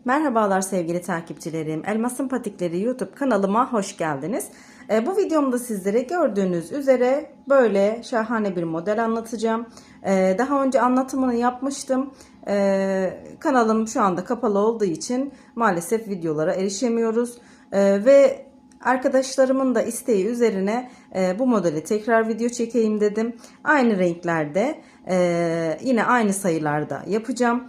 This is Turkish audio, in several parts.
Merhabalar sevgili takipçilerim. Elmasın Patikleri YouTube kanalıma hoş geldiniz. Bu videomda sizlere gördüğünüz üzere böyle şahane bir model anlatacağım. Daha önce anlatımını yapmıştım. Kanalım şu anda kapalı olduğu için maalesef videolara erişemiyoruz. Ve arkadaşlarımın da isteği üzerine bu modeli tekrar video çekeyim dedim. Aynı renklerde yine aynı sayılarda yapacağım.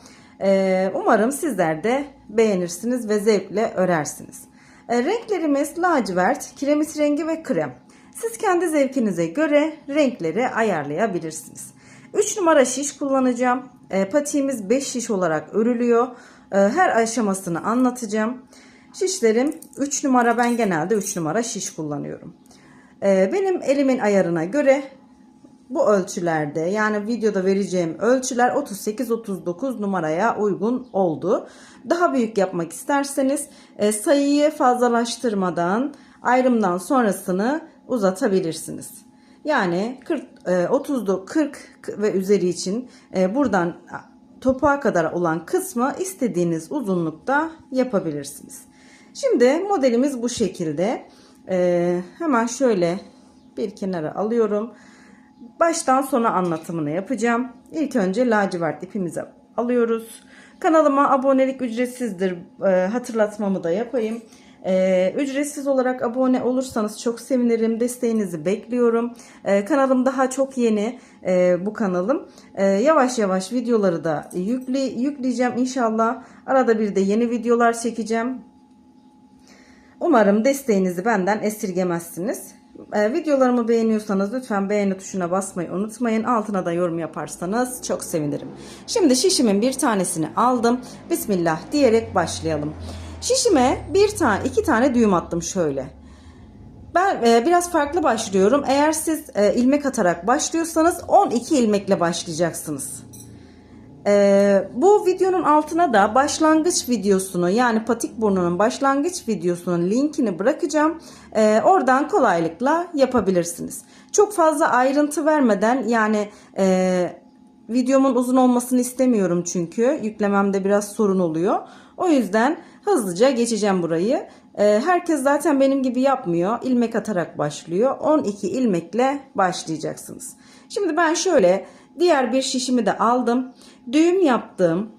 Umarım sizler de beğenirsiniz ve zevkle örersiniz. Renklerimiz lacivert, kiremit rengi ve krem. Siz kendi zevkinize göre renkleri ayarlayabilirsiniz. 3 numara şiş kullanacağım. Patiğimiz 5 şiş olarak örülüyor. Her aşamasını anlatacağım. Şişlerim 3 numara, ben genelde 3 numara şiş kullanıyorum. Benim elimin ayarına göre bu ölçülerde, yani videoda vereceğim ölçüler 38-39 numaraya uygun oldu. Daha büyük yapmak isterseniz sayıyı fazlalaştırmadan ayrımdan sonrasını uzatabilirsiniz. Yani 40 ve üzeri için buradan topuğa kadar olan kısmı istediğiniz uzunlukta yapabilirsiniz. Şimdi modelimiz bu şekilde. Hemen şöyle bir kenara alıyorum. Baştan sona anlatımını yapacağım. İlk önce lacivert ipimizi alıyoruz. Kanalıma abonelik ücretsizdir. Hatırlatmamı da yapayım. Ücretsiz olarak abone olursanız çok sevinirim. Desteğinizi bekliyorum. Kanalım daha çok yeni, bu kanalım. Yavaş yavaş videoları da yükleyeceğim inşallah. Arada bir de yeni videolar çekeceğim. Umarım desteğinizi benden esirgemezsiniz. Videolarımı beğeniyorsanız lütfen beğeni tuşuna basmayı unutmayın. Altına da yorum yaparsanız çok sevinirim. Şimdi şişimin bir tanesini aldım. Bismillah diyerek başlayalım. Şişime iki tane düğüm attım şöyle. Ben biraz farklı başlıyorum. Eğer siz ilmek atarak başlıyorsanız 12 ilmekle başlayacaksınız. Bu videonun altına da başlangıç videosunu, yani patik burnunun başlangıç videosunun linkini bırakacağım. Oradan kolaylıkla yapabilirsiniz. Çok fazla ayrıntı vermeden, yani videomun uzun olmasını istemiyorum çünkü yüklememde biraz sorun oluyor. O yüzden hızlıca geçeceğim burayı. Herkes zaten benim gibi yapmıyor. İlmek atarak başlıyor. 12 ilmekle başlayacaksınız. Şimdi ben şöyle diğer bir şişimi de aldım. Düğüm yaptığım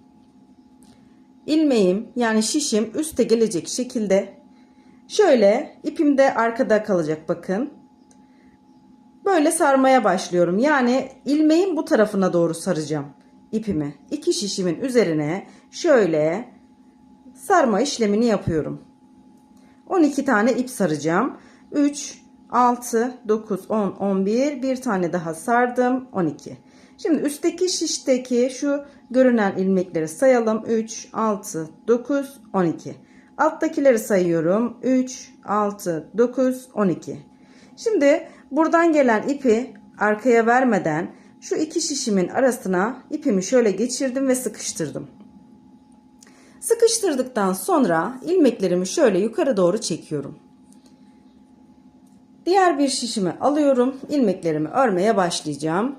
ilmeğim, yani şişim üste gelecek şekilde şöyle, ipim de arkada kalacak, bakın. Böyle sarmaya başlıyorum. Yani ilmeğin bu tarafına doğru saracağım ipimi. İki şişimin üzerine şöyle sarma işlemini yapıyorum. 12 tane ip saracağım. 3, 6, 9, 10, 11, bir tane daha sardım. 12. Şimdi üstteki şişteki şu görünen ilmekleri sayalım. 3, 6, 9, 12. Alttakileri sayıyorum. 3, 6, 9, 12. Şimdi buradan gelen ipi arkaya vermeden şu iki şişimin arasına ipimi şöyle geçirdim ve sıkıştırdım. Sıkıştırdıktan sonra ilmeklerimi şöyle yukarı doğru çekiyorum. Diğer bir şişimi alıyorum. İlmeklerimi örmeye başlayacağım.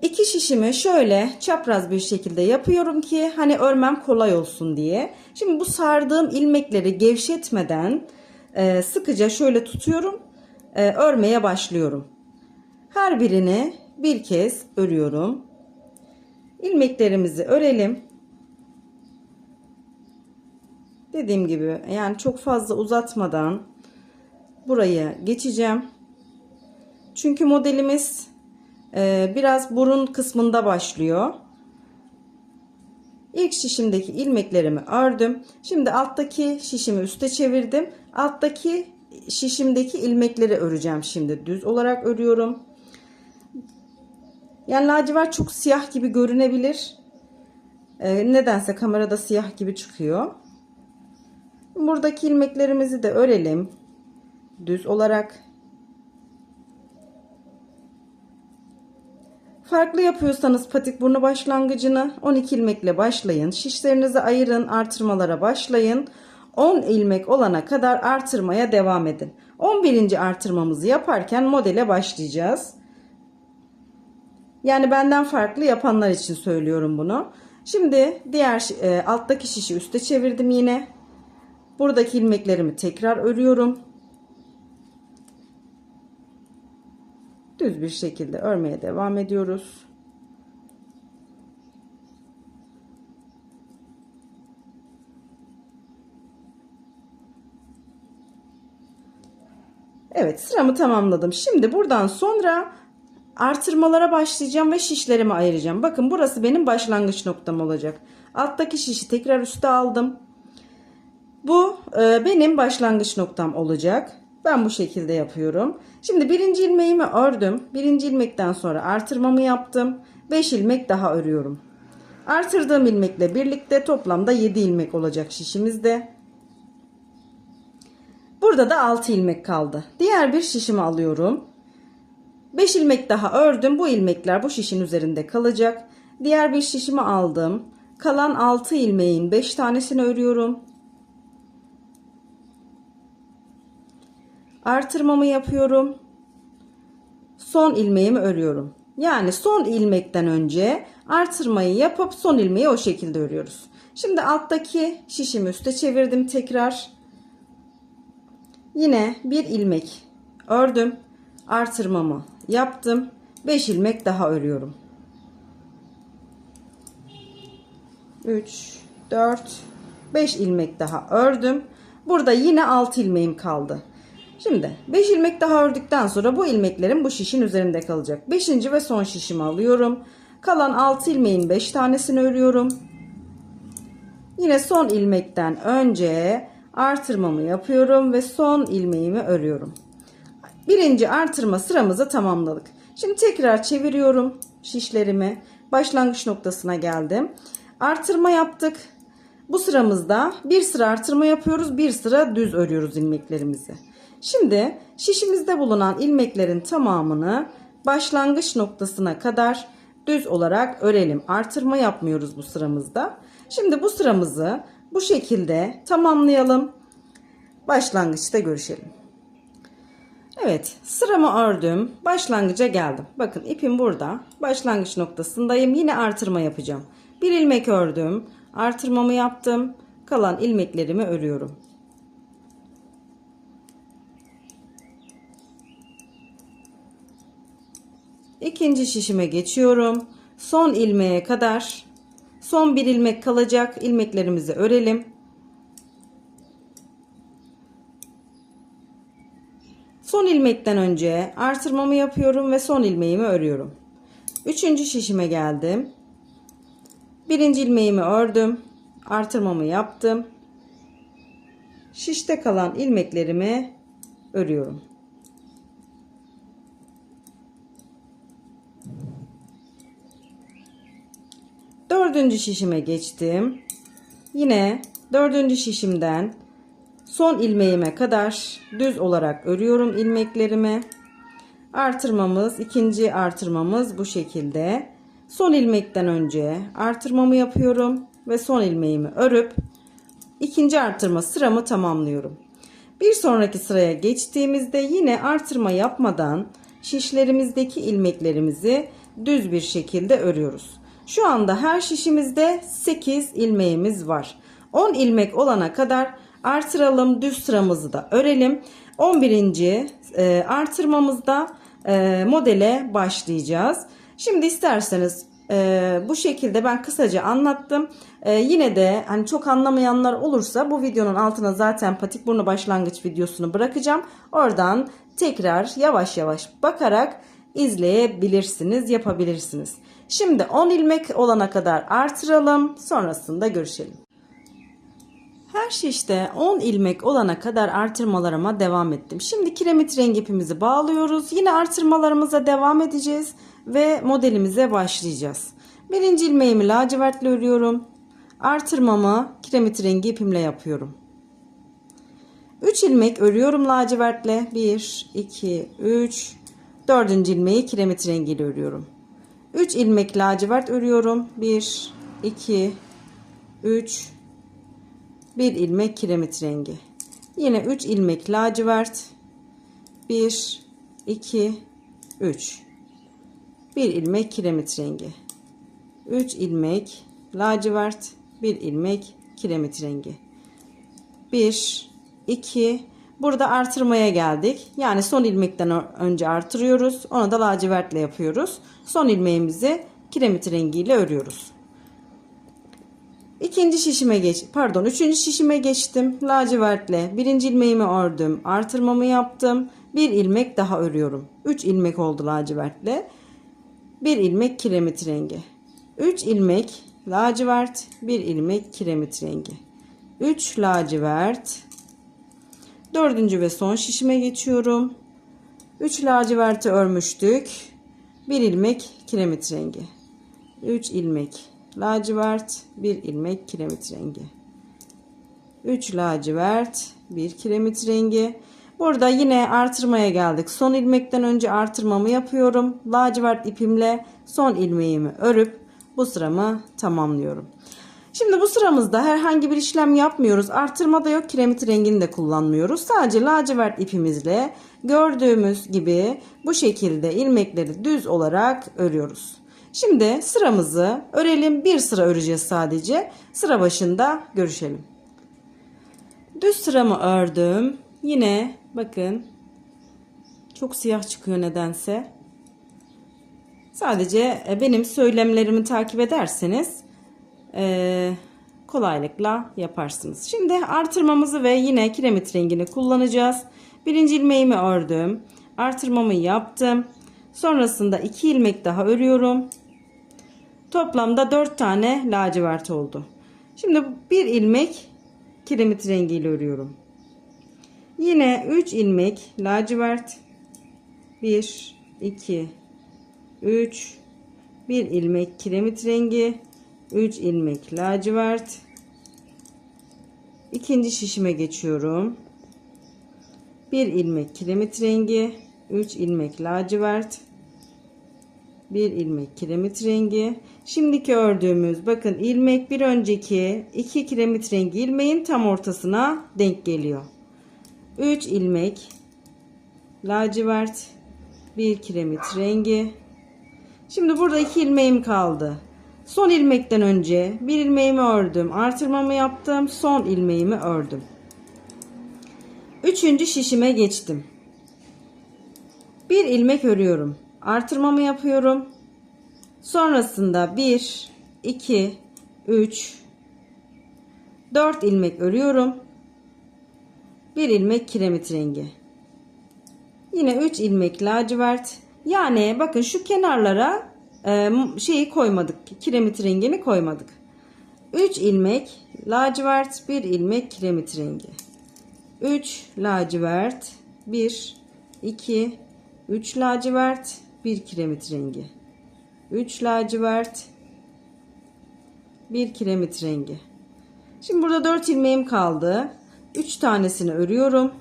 İki şişimi şöyle çapraz bir şekilde yapıyorum ki hani örmem kolay olsun diye. Şimdi bu sardığım ilmekleri gevşetmeden sıkıca şöyle tutuyorum. Örmeye başlıyorum. Her birini bir kez örüyorum. İlmeklerimizi örelim. Dediğim gibi, yani çok fazla uzatmadan buraya geçeceğim. Çünkü modelimiz biraz burun kısmında başlıyor. İlk şişimdeki ilmeklerimi ördüm. Şimdi alttaki şişimi üste çevirdim. Alttaki şişimdeki ilmekleri öreceğim şimdi. Düz olarak örüyorum. Yani lacivert çok siyah gibi görünebilir. Nedense kamerada siyah gibi çıkıyor. Buradaki ilmeklerimizi de örelim. Düz olarak. Farklı yapıyorsanız patik burnu başlangıcını 12 ilmekle başlayın. Şişlerinizi ayırın, artırmalara başlayın. 10 ilmek olana kadar artırmaya devam edin. 11. artırmamızı yaparken modele başlayacağız. Yani benden farklı yapanlar için söylüyorum bunu. Şimdi diğer alttaki şişi üste çevirdim yine. Buradaki ilmeklerimi tekrar örüyorum. Düz bir şekilde örmeye devam ediyoruz. Evet, sıramı tamamladım. Şimdi buradan sonra artırmalara başlayacağım ve şişlerimi ayıracağım. Bakın burası benim başlangıç noktam olacak. Alttaki şişi tekrar üste aldım. Bu benim başlangıç noktam olacak. Ben bu şekilde yapıyorum. Şimdi birinci ilmeğimi ördüm. Birinci ilmekten sonra artırmamı yaptım. 5 ilmek daha örüyorum. Artırdığım ilmekle birlikte toplamda 7 ilmek olacak şişimizde. Burada da 6 ilmek kaldı. Diğer bir şişimi alıyorum. 5 ilmek daha ördüm. Bu ilmekler bu şişin üzerinde kalacak. Diğer bir şişimi aldım. Kalan 6 ilmeğin 5 tanesini örüyorum. Artırmamı yapıyorum. Son ilmeğimi örüyorum. Yani son ilmekten önce artırmayı yapıp son ilmeği o şekilde örüyoruz. Şimdi alttaki şişimi üste çevirdim tekrar. Yine bir ilmek ördüm. Artırmamı yaptım. 5 ilmek daha örüyorum. 3, 4, 5 ilmek daha ördüm. Burada yine 6 ilmeğim kaldı. Şimdi 5 ilmek daha ördükten sonra bu ilmeklerim bu şişin üzerinde kalacak. 5. ve son şişimi alıyorum. Kalan 6 ilmeğin 5 tanesini örüyorum. Yine son ilmekten önce artırmamı yapıyorum ve son ilmeğimi örüyorum. Birinci artırma sıramızı tamamladık. Şimdi tekrar çeviriyorum şişlerimi. Başlangıç noktasına geldim. Artırma yaptık. Bu sıramızda bir sıra artırma yapıyoruz, bir sıra düz örüyoruz ilmeklerimizi. Şimdi şişimizde bulunan ilmeklerin tamamını başlangıç noktasına kadar düz olarak örelim. Artırma yapmıyoruz bu sıramızda. Şimdi bu sıramızı bu şekilde tamamlayalım. Başlangıçta görüşelim. Evet, sıramı ördüm. Başlangıca geldim. Bakın ipim burada. Başlangıç noktasındayım. Yine artırma yapacağım. Bir ilmek ördüm. Artırmamı yaptım. Kalan ilmeklerimi örüyorum. İkinci şişime geçiyorum. Son ilmeğe kadar son bir ilmek kalacak. İlmeklerimizi örelim. Son ilmekten önce artırmamı yapıyorum ve son ilmeğimi örüyorum. Üçüncü şişime geldim. Birinci ilmeğimi ördüm. Artırmamı yaptım. Şişte kalan ilmeklerimi örüyorum. Dördüncü şişime geçtim. Yine dördüncü şişimden son ilmeğime kadar düz olarak örüyorum ilmeklerimi. Artırmamız, ikinci artırmamız bu şekilde. Son ilmekten önce artırmamı yapıyorum ve son ilmeğimi örüp ikinci artırma sıramı tamamlıyorum. Bir sonraki sıraya geçtiğimizde yine artırma yapmadan şişlerimizdeki ilmeklerimizi düz bir şekilde örüyoruz. Şu anda her şişimizde 8 ilmeğimiz var. 10 ilmek olana kadar artıralım, düz sıramızı da örelim. 11. Artırmamızda modele başlayacağız. Şimdi isterseniz bu şekilde ben kısaca anlattım. Yine de hani çok anlamayanlar olursa bu videonun altına zaten patik burnu başlangıç videosunu bırakacağım. Oradan tekrar yavaş yavaş bakarak izleyebilirsiniz, yapabilirsiniz. Şimdi 10 ilmek olana kadar artıralım. Sonrasında görüşelim. Her şişte 10 ilmek olana kadar artırmalarıma devam ettim. Şimdi kiremit rengi ipimizi bağlıyoruz. Yine artırmalarımıza devam edeceğiz ve modelimize başlayacağız. Birinci ilmeğimi lacivertle örüyorum. Artırmamı kiremit rengi ipimle yapıyorum. 3 ilmek örüyorum lacivertle. 1, 2, 3. 4. ilmeği kiremit rengiyle örüyorum. 3 ilmek lacivert örüyorum. 1, 2, 3. 1 ilmek kiremit rengi. Yine 3 ilmek lacivert. 1, 2, 3. 1 ilmek kiremit rengi. 3 ilmek lacivert, bir ilmek kiremit rengi. 1 2, burada artırmaya geldik. Yani son ilmekten önce artırıyoruz. Onu da lacivertle yapıyoruz. Son ilmeğimizi kiremit rengiyle örüyoruz. Üçüncü şişime geçtim. Lacivertle birinci ilmeğimi ördüm. Artırmamı yaptım. Bir ilmek daha örüyorum. 3 ilmek oldu lacivertle. Bir ilmek kiremit rengi. 3 ilmek lacivert, bir ilmek kiremit rengi. 3 lacivert. Dördüncü ve son şişime geçiyorum. 3 laciverti örmüştük. Bir ilmek kiremit rengi. 3 ilmek lacivert, bir ilmek kiremit rengi. 3 lacivert, bir kiremit rengi. Burada yine artırmaya geldik. Son ilmekten önce artırmamı yapıyorum. Lacivert ipimle son ilmeğimi örüp bu sıramı tamamlıyorum. Şimdi bu sıramızda herhangi bir işlem yapmıyoruz. Artırma da yok, kiremit rengini de kullanmıyoruz. Sadece lacivert ipimizle gördüğümüz gibi bu şekilde ilmekleri düz olarak örüyoruz. Şimdi sıramızı örelim. Bir sıra öreceğiz sadece. Sıra başında görüşelim. Düz sıramı ördüm. Yine bakın çok siyah çıkıyor nedense. Sadece benim söylemlerimi takip ederseniz kolaylıkla yaparsınız. Şimdi artırmamızı ve yine kiremit rengini kullanacağız. Birinci ilmeğimi ördüm. Artırmamı yaptım. Sonrasında 2 ilmek daha örüyorum. Toplamda 4 tane lacivert oldu. Şimdi bir ilmek kiremit rengiyle örüyorum. Yine 3 ilmek lacivert. 1 2 3, bir ilmek kiremit rengi, 3 ilmek lacivert. İkinci şişime geçiyorum. Bir ilmek kiremit rengi, 3 ilmek lacivert, bir ilmek kiremit rengi. Şimdiki ördüğümüz bakın ilmek bir önceki 2 kiremit rengi ilmeğin tam ortasına denk geliyor. 3 ilmek lacivert, bir kiremit rengi. Şimdi burada 2 ilmeğim kaldı. Son ilmekten önce bir ilmeğimi ördüm. Artırmamı yaptım. Son ilmeğimi ördüm. Üçüncü şişime geçtim. Bir ilmek örüyorum. Artırmamı yapıyorum. Sonrasında 1, 2, 3, 4 ilmek örüyorum. Bir ilmek kiremit rengi. Yine 3 ilmek lacivert. Yani bakın şu kenarlara şeyi koymadık. Kiremit rengini koymadık. 3 ilmek lacivert, 1 ilmek kiremit rengi. 3 lacivert, 1 2 3 lacivert, 1 kiremit rengi. 3 lacivert, 1 kiremit rengi. Şimdi burada 4 ilmeğim kaldı. 3 tanesini örüyorum.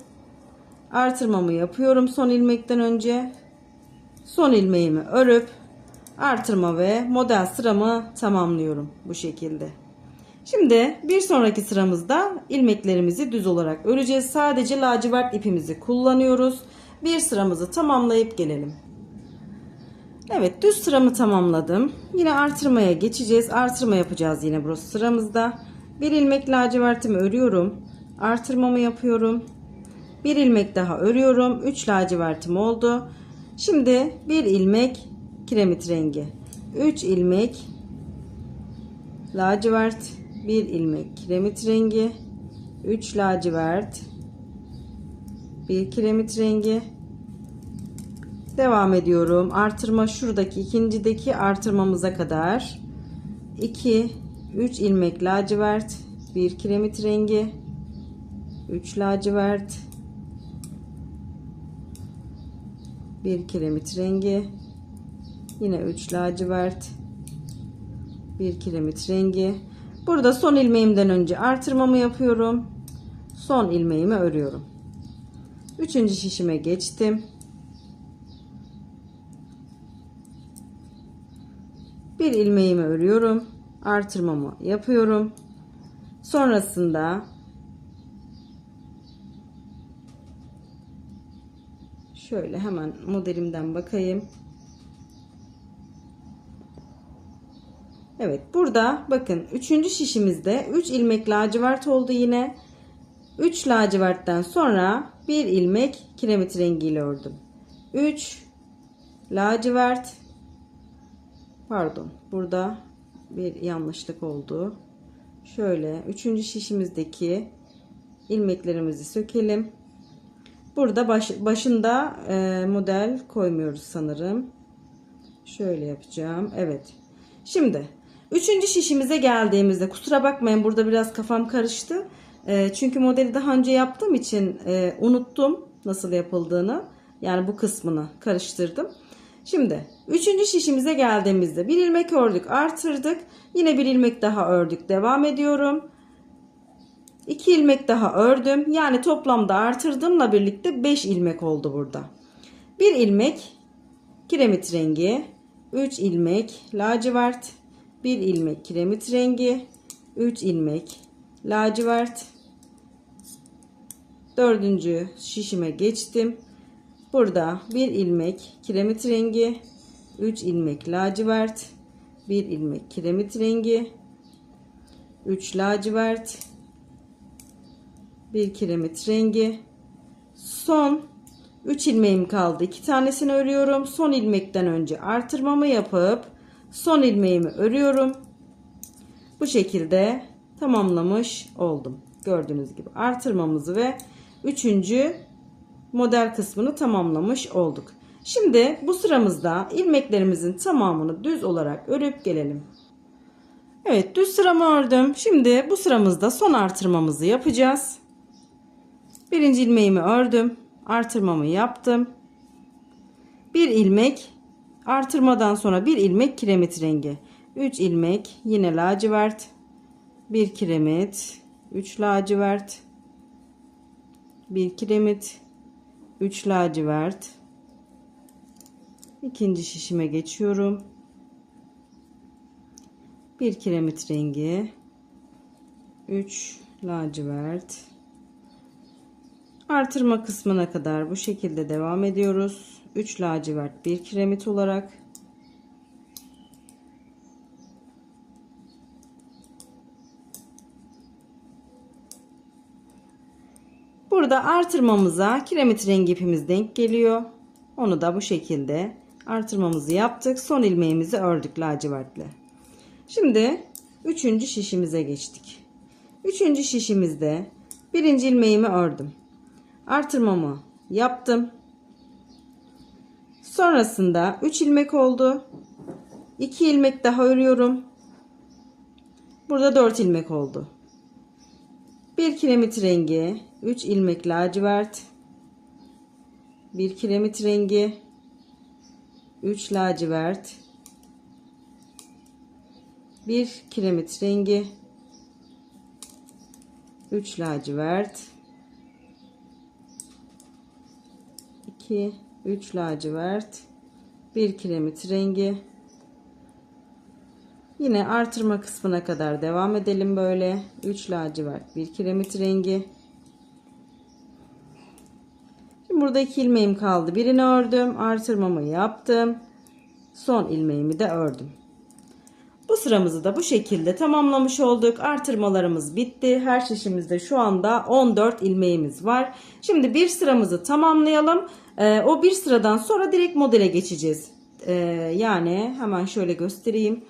Artırmamı yapıyorum son ilmekten önce. Son ilmeğimi örüp artırma ve model sıramı tamamlıyorum bu şekilde. Şimdi bir sonraki sıramızda ilmeklerimizi düz olarak öreceğiz. Sadece lacivert ipimizi kullanıyoruz. Bir sıramızı tamamlayıp gelelim. Evet, düz sıramı tamamladım. Yine artırmaya geçeceğiz. Artırma yapacağız yine burası sıramızda. Bir ilmek lacivertimi örüyorum. Artırmamı yapıyorum. Bir ilmek daha örüyorum. 3 lacivertim oldu. Şimdi bir ilmek kiremit rengi. 3 ilmek lacivert. Bir ilmek kiremit rengi. 3 lacivert. Bir kiremit rengi. Devam ediyorum. Artırma şuradaki ikincideki artırmamıza kadar. 2 3 ilmek lacivert. Bir kiremit rengi. 3 lacivert. Bir kiremit rengi. Yine 3 lacivert. Bir kiremit rengi. Burada son ilmeğimden önce artırmamı yapıyorum. Son ilmeğimi örüyorum. Üçüncü şişime geçtim. Bir ilmeğimi örüyorum. Artırmamı yapıyorum. Sonrasında şöyle hemen modelimden bakayım. Evet, burada bakın 3. şişimizde 3 ilmek lacivert oldu yine. 3 lacivertten sonra 1 ilmek kiremit rengiyle ördüm. 3 lacivert, pardon, burada bir yanlışlık oldu. Şöyle 3. şişimizdeki ilmeklerimizi sökelim. Burada başında model koymuyoruz sanırım. Şöyle yapacağım. Evet. Şimdi 3. şişimize geldiğimizde, kusura bakmayın burada biraz kafam karıştı. Çünkü modeli daha önce yaptığım için unuttum nasıl yapıldığını. Yani bu kısmını karıştırdım. Şimdi 3. şişimize geldiğimizde bir ilmek ördük, artırdık. Yine bir ilmek daha ördük. Devam ediyorum. 2 ilmek daha ördüm. Yani toplamda artırdığımla birlikte 5 ilmek oldu burada. 1 ilmek kiremit rengi, 3 ilmek lacivert, 1 ilmek kiremit rengi, 3 ilmek lacivert. 4. şişime geçtim. Burada 1 ilmek kiremit rengi, 3 ilmek lacivert, 1 ilmek kiremit rengi, 3 lacivert, 1 kiremit rengi. Son 3 ilmeğim kaldı. 2 tanesini örüyorum. Son ilmekten önce artırmamı yapıp son ilmeğimi örüyorum. Bu şekilde tamamlamış oldum. Gördüğünüz gibi artırmamızı ve 3. model kısmını tamamlamış olduk. Şimdi bu sıramızda ilmeklerimizin tamamını düz olarak örüp gelelim. Evet, düz sıramı ördüm. Şimdi bu sıramızda son artırmamızı yapacağız. 1. ilmeğimi ördüm. Artırmamı yaptım. 1 ilmek artırmadan sonra 1 ilmek kiremit rengi. 3 ilmek yine lacivert. 1 kiremit, 3 lacivert. 1 kiremit, 3 lacivert. İkinci şişime geçiyorum. 1 kiremit rengi, 3 lacivert. Artırma kısmına kadar bu şekilde devam ediyoruz. 3 lacivert, 1 kiremit olarak. Burada artırmamıza kiremit rengi ipimiz denk geliyor. Onu da bu şekilde artırmamızı yaptık. Son ilmeğimizi ördük lacivertle. Şimdi 3. şişimize geçtik. 3. şişimizde 1. ilmeğimi ördüm. Artırmamı yaptım. Sonrasında 3 ilmek oldu. 2 ilmek daha örüyorum. Burada 4 ilmek oldu. 1 kiremit rengi, 3 ilmek lacivert, 1 kiremit rengi, 3 lacivert, 1 kiremit rengi, 3 lacivert, 2 3 lacivert, 1 kiremit rengi. Yine artırma kısmına kadar devam edelim böyle. 3 lacivert, 1 kiremit rengi. Şimdi burada 2 ilmeğim kaldı. Birini ördüm, artırmamı yaptım. Son ilmeğimi de ördüm. Bu sıramızı da bu şekilde tamamlamış olduk. Artırmalarımız bitti. Her şişimizde şu anda 14 ilmeğimiz var. Şimdi bir sıramızı tamamlayalım. O bir sıradan sonra direkt modele geçeceğiz. Yani hemen şöyle göstereyim.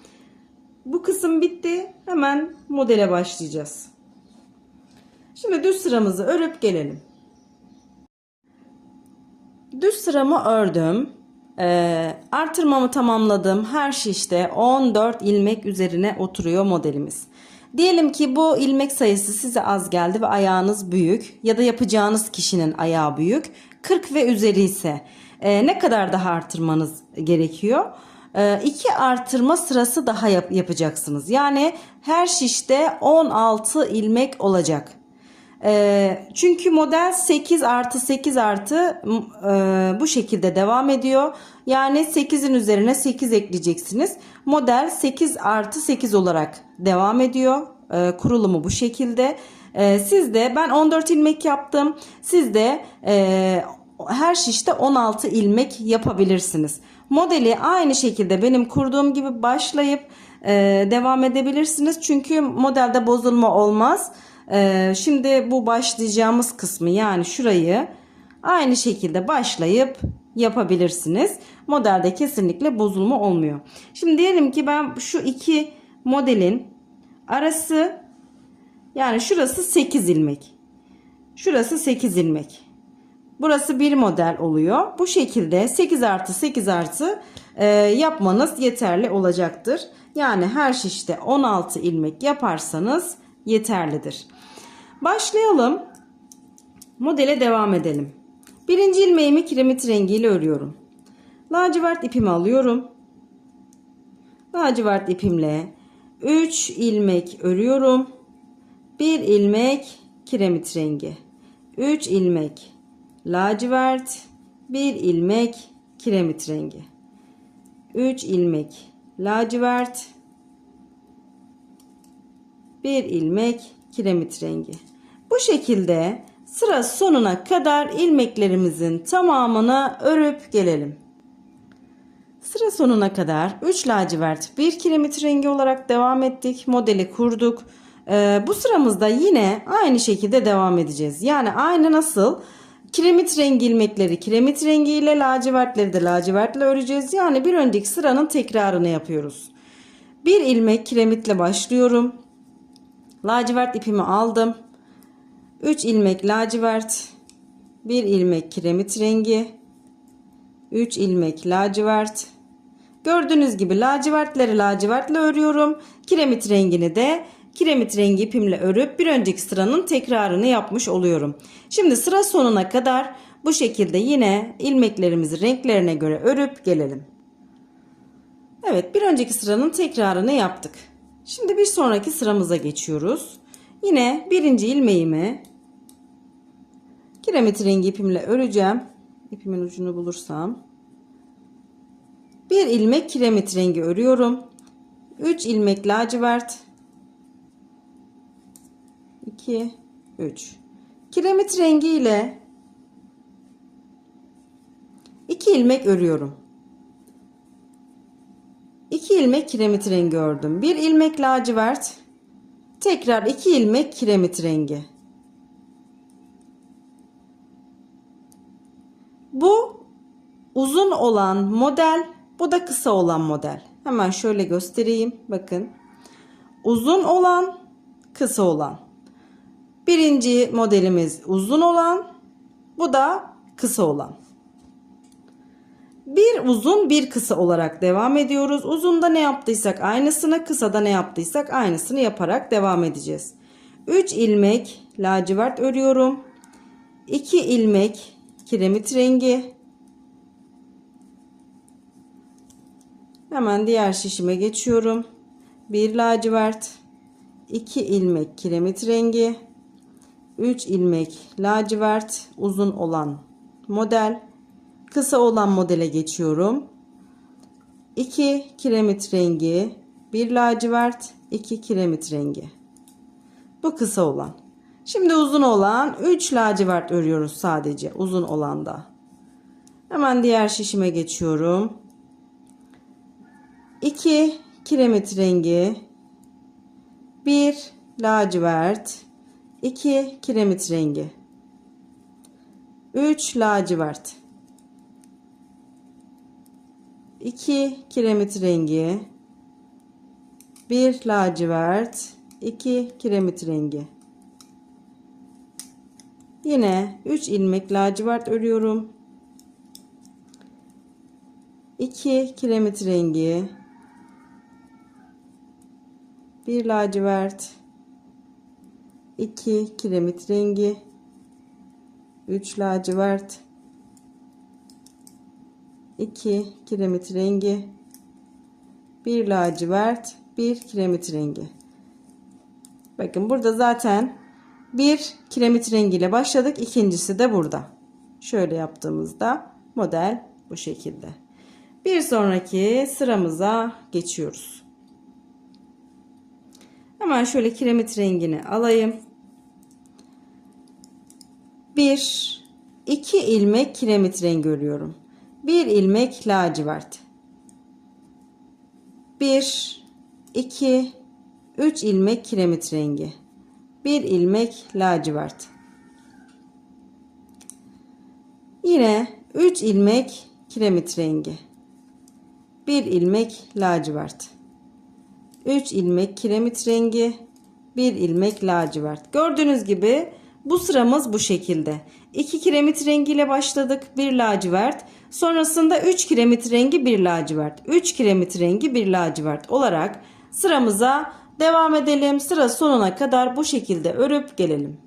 Bu kısım bitti. Hemen modele başlayacağız. Şimdi düz sıramızı örüp gelelim. Düz sıramı ördüm. Artırmamı tamamladım. Her şişte 14 ilmek üzerine oturuyor modelimiz. Diyelim ki bu ilmek sayısı size az geldi ve ayağınız büyük ya da yapacağınız kişinin ayağı büyük. 40 ve üzeri ise ne kadar daha artırmanız gerekiyor? 2 artırma sırası daha yapacaksınız. Yani her şişte 16 ilmek olacak. Çünkü model 8 artı 8 artı bu şekilde devam ediyor. Yani 8'in üzerine 8 ekleyeceksiniz. Model 8 artı 8 olarak devam ediyor. Kurulumu bu şekilde. Siz de ben 14 ilmek yaptım. Siz de her şişte 16 ilmek yapabilirsiniz. Modeli aynı şekilde benim kurduğum gibi başlayıp devam edebilirsiniz. Çünkü modelde bozulma olmaz. Şimdi bu başlayacağımız kısmı, yani şurayı aynı şekilde başlayıp yapabilirsiniz. Modelde kesinlikle bozulma olmuyor. Şimdi diyelim ki ben şu iki modelin arası, yani şurası 8 ilmek. Şurası 8 ilmek. Burası bir model oluyor. Bu şekilde 8 artı 8 artı yapmanız yeterli olacaktır. Yani her şişte 16 ilmek yaparsanız yeterlidir. Başlayalım. Modele devam edelim. Birinci ilmeğimi kiremit rengiyle örüyorum. Lacivert ipimi alıyorum. Lacivert ipimle 3 ilmek örüyorum. 1 ilmek kiremit rengi. 3 ilmek lacivert, 1 ilmek kiremit rengi. 3 ilmek lacivert, 1 ilmek kiremit rengi. Bu şekilde sıra sonuna kadar ilmeklerimizin tamamını örüp gelelim. Sıra sonuna kadar 3 lacivert 1 kiremit rengi olarak devam ettik. Modeli kurduk. Bu sıramızda yine aynı şekilde devam edeceğiz. Yani aynı nasıl kiremit rengi ilmekleri kiremit rengiyle, lacivertleri de lacivertle öreceğiz. Yani bir önceki sıranın tekrarını yapıyoruz. 1 ilmek kiremitle başlıyorum. Lacivert ipimi aldım. 3 ilmek lacivert, 1 ilmek kiremit rengi, 3 ilmek lacivert. Gördüğünüz gibi lacivertleri lacivertle örüyorum. Kiremit rengini de kiremit rengi ipimle örüp bir önceki sıranın tekrarını yapmış oluyorum. Şimdi sıra sonuna kadar bu şekilde yine ilmeklerimizi renklerine göre örüp gelelim. Evet, bir önceki sıranın tekrarını yaptık. Şimdi bir sonraki sıramıza geçiyoruz. Yine birinci ilmeğimi kiremit rengi ipimle öreceğim. İpimin ucunu bulursam. 1 ilmek kiremit rengi örüyorum. 3 ilmek lacivert. 2, 3. Kiremit rengi ile 2 ilmek örüyorum. 2 ilmek kiremit rengi ördüm. 1 ilmek lacivert. Tekrar 2 ilmek kiremit rengi. Bu uzun olan model, bu da kısa olan model. Hemen şöyle göstereyim. Bakın. Uzun olan, kısa olan. Birinci modelimiz uzun olan, bu da kısa olan. Bir uzun bir kısa olarak devam ediyoruz. Uzunda ne yaptıysak aynısını, kısada ne yaptıysak aynısını yaparak devam edeceğiz. 3 ilmek lacivert örüyorum. 2 ilmek kiremit rengi. Hemen diğer şişime geçiyorum. 1 lacivert, 2 ilmek kiremit rengi, 3 ilmek lacivert, uzun olan model. Kısa olan modele geçiyorum. 2 kiremit rengi, 1 lacivert, 2 kiremit rengi. Bu kısa olan. Şimdi uzun olan 3 lacivert örüyoruz sadece uzun olanda. Hemen diğer şişime geçiyorum. 2 kiremit rengi, 1 lacivert, 2 kiremit rengi, 3 lacivert, 2 kiremit rengi, 1 lacivert, 2 kiremit rengi. Yine 3 ilmek lacivert örüyorum. 2 kiremit rengi, 1 lacivert, 2 kiremit rengi, 3 lacivert, 2 kiremit rengi, 1 lacivert, 1 kiremit rengi. Bakın burada zaten bir kiremit rengiyle başladık. İkincisi de burada. Şöyle yaptığımızda model bu şekilde. Bir sonraki sıramıza geçiyoruz. Hemen şöyle kiremit rengini alayım. 1, 2 ilmek kiremit rengi örüyorum. 1 ilmek lacivert. 1, 2, 3 ilmek kiremit rengi, 1 ilmek lacivert. Yine 3 ilmek kiremit rengi, 1 ilmek lacivert. 3 ilmek kiremit rengi, 1 ilmek lacivert. Gördüğünüz gibi bu sıramız bu şekilde. 2 kiremit rengi ile başladık, 1 lacivert. Sonrasında 3 kiremit rengi, 1 lacivert. 3 kiremit rengi, 1 lacivert olarak sıramıza devam edelim. Sıra sonuna kadar bu şekilde örüp gelelim.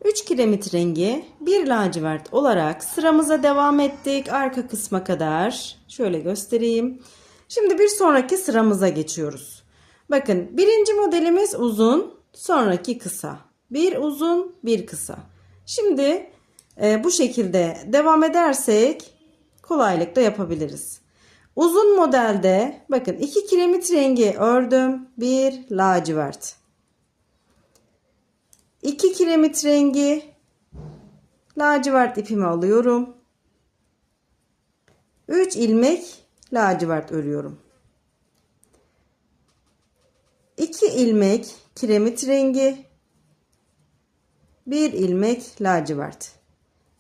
3 kiremit rengi, 1 lacivert olarak sıramıza devam ettik arka kısma kadar. Şöyle göstereyim. Şimdi bir sonraki sıramıza geçiyoruz. Bakın birinci modelimiz uzun, sonraki kısa. Bir uzun, bir kısa. Şimdi bu şekilde devam edersek kolaylıkla yapabiliriz. Uzun modelde bakın 2 kiremit rengi ördüm, 1 lacivert. 2 kiremit rengi, lacivert ipimi alıyorum. 3 ilmek lacivert örüyorum. 2 ilmek kiremit rengi, 1 ilmek lacivert.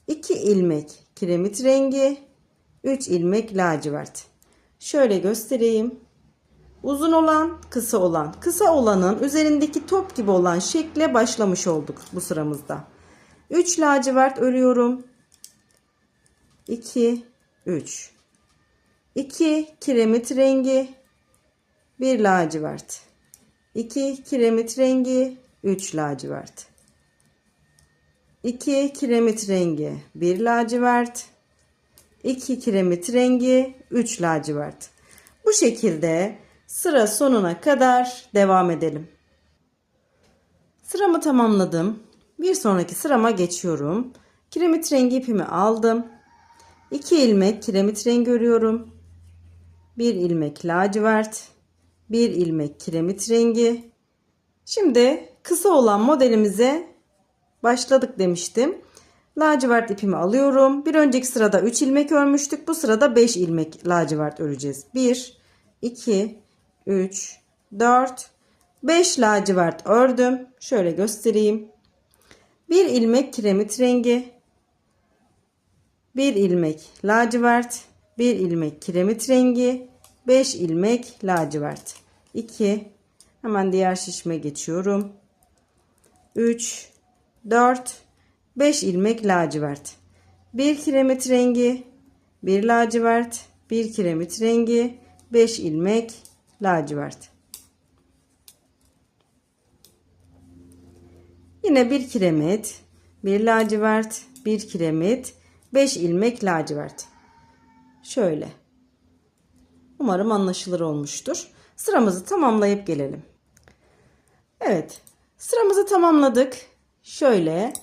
2 ilmek kiremit rengi, 3 ilmek lacivert. Şöyle göstereyim. Uzun olan, kısa olan. Kısa olanın üzerindeki top gibi olan şekle başlamış olduk bu sıramızda. 3 lacivert örüyorum. 2, 3. 2 kiremit rengi, 1 lacivert. 2 kiremit rengi, 3 lacivert. 2 kiremit rengi, 1 lacivert. 2 kiremit rengi, 3 lacivert. Bu şekilde sıra sonuna kadar devam edelim. Sıramı tamamladım. Bir sonraki sırama geçiyorum. Kiremit rengi ipimi aldım. 2 ilmek kiremit rengi örüyorum. 1 ilmek lacivert. 1 ilmek kiremit rengi. Şimdi kısa olan modelimize başladık demiştim. Lacivert ipimi alıyorum. Bir önceki sırada 3 ilmek örmüştük. Bu sırada 5 ilmek lacivert öreceğiz. 1, 2, 3, 4, 5 lacivert ördüm. Şöyle göstereyim. 1 ilmek kiremit rengi, 1 ilmek lacivert, 1 ilmek kiremit rengi, 5 ilmek lacivert. 2, hemen diğer şişime geçiyorum. 3, 4, 5 ilmek lacivert. 1 kiremit rengi, 1 lacivert, 1 kiremit rengi, 5 ilmek lacivert. Yine 1 kiremit, 1 lacivert, 1 kiremit, 5 ilmek lacivert. Şöyle. Umarım anlaşılır olmuştur. Sıramızı tamamlayıp gelelim. Evet. Sıramızı tamamladık. Şöyle.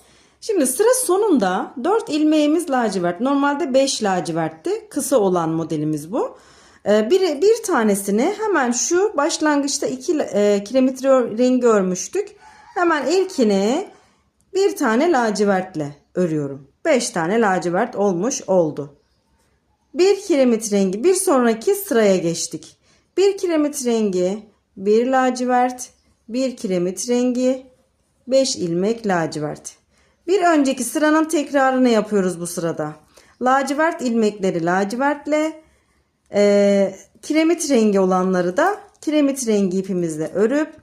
Şimdi sıra sonunda 4 ilmeğimiz lacivert. Normalde 5 lacivertti. Kısa olan modelimiz bu. Bir tanesini hemen şu başlangıçta 2 kiremit rengi örmüştük. Hemen ilkini bir tane lacivertle örüyorum. 5 tane lacivert olmuş oldu. 1 kiremit rengi, bir sonraki sıraya geçtik. 1 kiremit rengi, 1 lacivert, 1 kiremit rengi, 5 ilmek lacivert. Bir önceki sıranın tekrarını yapıyoruz bu sırada. Lacivert ilmekleri lacivertle, kiremit rengi olanları da kiremit rengi ipimizle örüp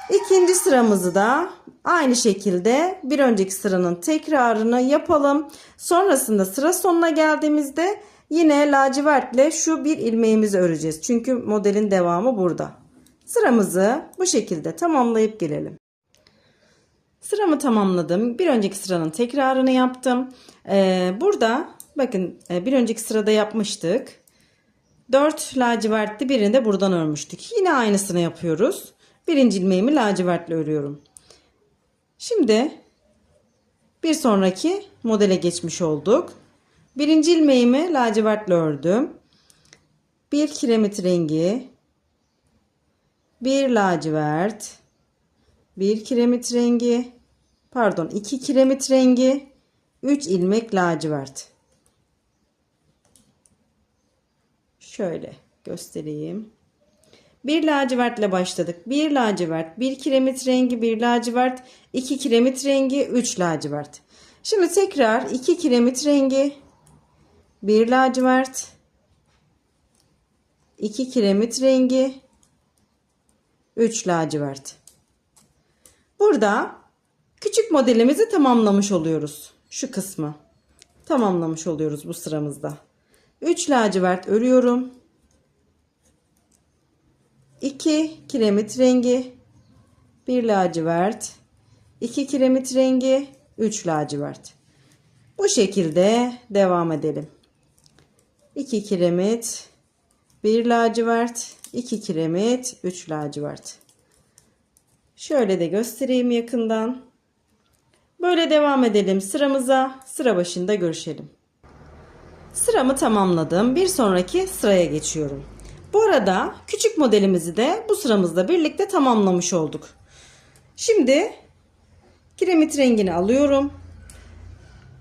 ikinci sıramızı da aynı şekilde bir önceki sıranın tekrarını yapalım. Sonrasında sıra sonuna geldiğimizde yine lacivertle şu bir ilmeğimizi öreceğiz. Çünkü modelin devamı burada. Sıramızı bu şekilde tamamlayıp gelelim. Sıramı tamamladım. Bir önceki sıranın tekrarını yaptım. Burada bakın bir önceki sırada yapmıştık. 4 lacivertli birini de buradan örmüştük. Yine aynısını yapıyoruz. Birinci ilmeğimi lacivertle örüyorum. Şimdi bir sonraki modele geçmiş olduk. Birinci ilmeğimi lacivertle ördüm. 1 kiremit rengi, 1 lacivert, 1 kiremit rengi, pardon 2 kiremit rengi, 3 ilmek lacivert. Şöyle göstereyim. Bir lacivertle başladık. Bir lacivert, bir kiremit rengi, bir lacivert, iki kiremit rengi, üç lacivert. Şimdi tekrar iki kiremit rengi, bir lacivert, iki kiremit rengi, üç lacivert. Burada küçük modelimizi tamamlamış oluyoruz. Şu kısmı tamamlamış oluyoruz bu sıramızda. 3 lacivert örüyorum. 2 kiremit rengi, 1 lacivert, 2 kiremit rengi, 3 lacivert. Bu şekilde devam edelim. 2 kiremit, 1 lacivert, 2 kiremit, 3 lacivert. Şöyle de göstereyim yakından. Böyle devam edelim sıramıza. Sıra başında görüşelim. Sıramı tamamladım. Bir sonraki sıraya geçiyorum. Bu arada küçük modelimizi de bu sıramızda birlikte tamamlamış olduk. Şimdi kiremit rengini alıyorum.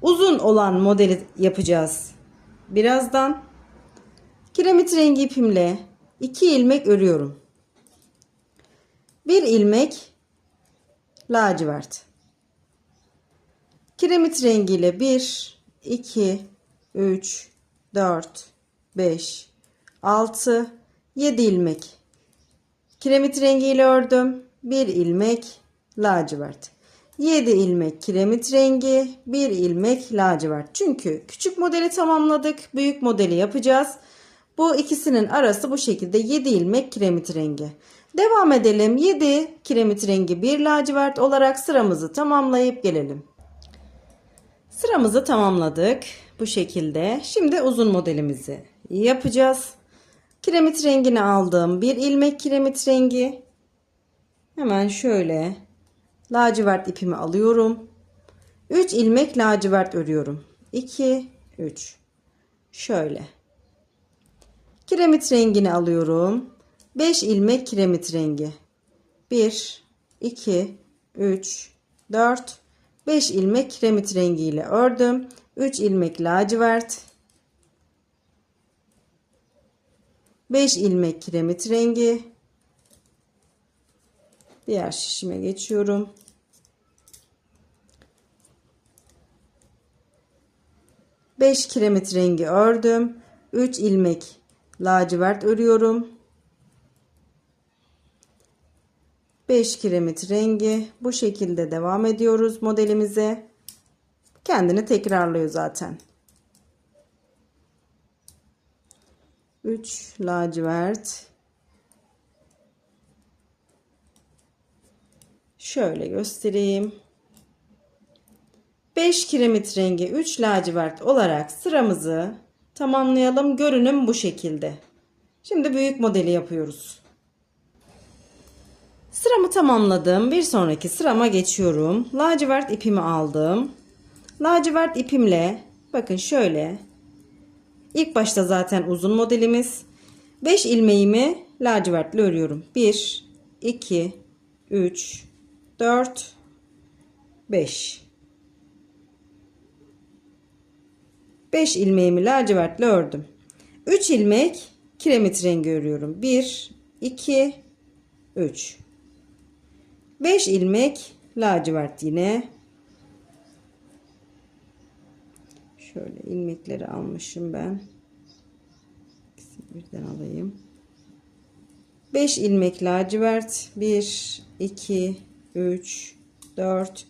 Uzun olan modeli yapacağız. Birazdan kiremit rengi ipimle 2 ilmek örüyorum. 1 ilmek lacivert. Kiremit rengiyle 1, 2, 3, 4, 5, 6, 7 ilmek. Kiremit rengiyle ördüm. 1 ilmek lacivert. 7 ilmek kiremit rengi, 1 ilmek lacivert. Çünkü küçük modeli tamamladık. Büyük modeli yapacağız. Bu ikisinin arası bu şekilde 7 ilmek kiremit rengi. Devam edelim. 7 kiremit rengi, 1 lacivert olarak sıramızı tamamlayıp gelelim. Sıramızı tamamladık. Bu şekilde. Şimdi uzun modelimizi yapacağız. Kiremit rengini aldım. 1 ilmek kiremit rengi. Hemen şöyle lacivert ipimi alıyorum. 3 ilmek lacivert örüyorum. 2, 3. Şöyle. Kiremit rengini alıyorum. 5 ilmek kiremit rengi. 1, 2, 3, 4, 5 ilmek kiremit rengiyle ördüm. 3 ilmek lacivert. 5 ilmek kiremit rengi. Diğer şişime geçiyorum. Beş kiremit rengi ördüm. 3 ilmek lacivert örüyorum. 5 kiremit rengi. Bu şekilde devam ediyoruz modelimize. Kendini tekrarlıyor zaten. 3 lacivert. Şöyle göstereyim. 5 kiremit rengi, 3 lacivert olarak sıramızı tamamlayalım. Görünüm bu şekilde. Şimdi büyük modeli yapıyoruz. Sıramı tamamladım. Bir sonraki sırama geçiyorum. Lacivert ipimi aldım. Lacivert ipimle bakın şöyle. İlk başta zaten uzun modelimiz. 5 ilmeğimi lacivertle örüyorum. 1, 2, 3, 4, 5. 5 ilmeğimi lacivertle ördüm. 3 ilmek kiremit rengi örüyorum. 1, 2, 3. 5 ilmek lacivert yine. Şöyle ilmekleri almışım ben. Birden alayım. 5 ilmek lacivert. 1, 2, 3, 4,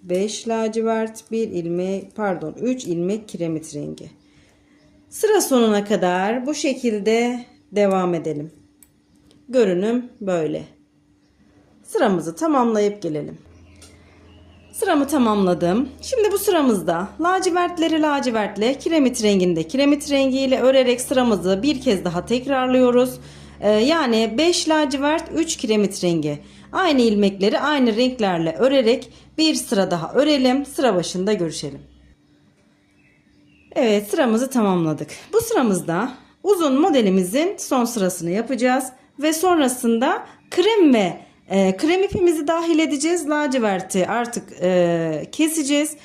5 lacivert. 1 ilmek, pardon 3 ilmek kiremit rengi. Sıra sonuna kadar bu şekilde devam edelim. Görünüm böyle. Sıramızı tamamlayıp gelelim. Sıramı tamamladım. Şimdi bu sıramızda lacivertleri lacivertle, kiremit rengini de kiremit rengiyle örerek sıramızı bir kez daha tekrarlıyoruz. Yani 5 lacivert, 3 kiremit rengi. Aynı ilmekleri aynı renklerle örerek bir sıra daha örelim. Sıra başında görüşelim. Evet, sıramızı tamamladık. Bu sıramızda uzun modelimizin son sırasını yapacağız. Ve sonrasında krem ve krem ipimizi dahil edeceğiz. Laciverti artık keseceğiz.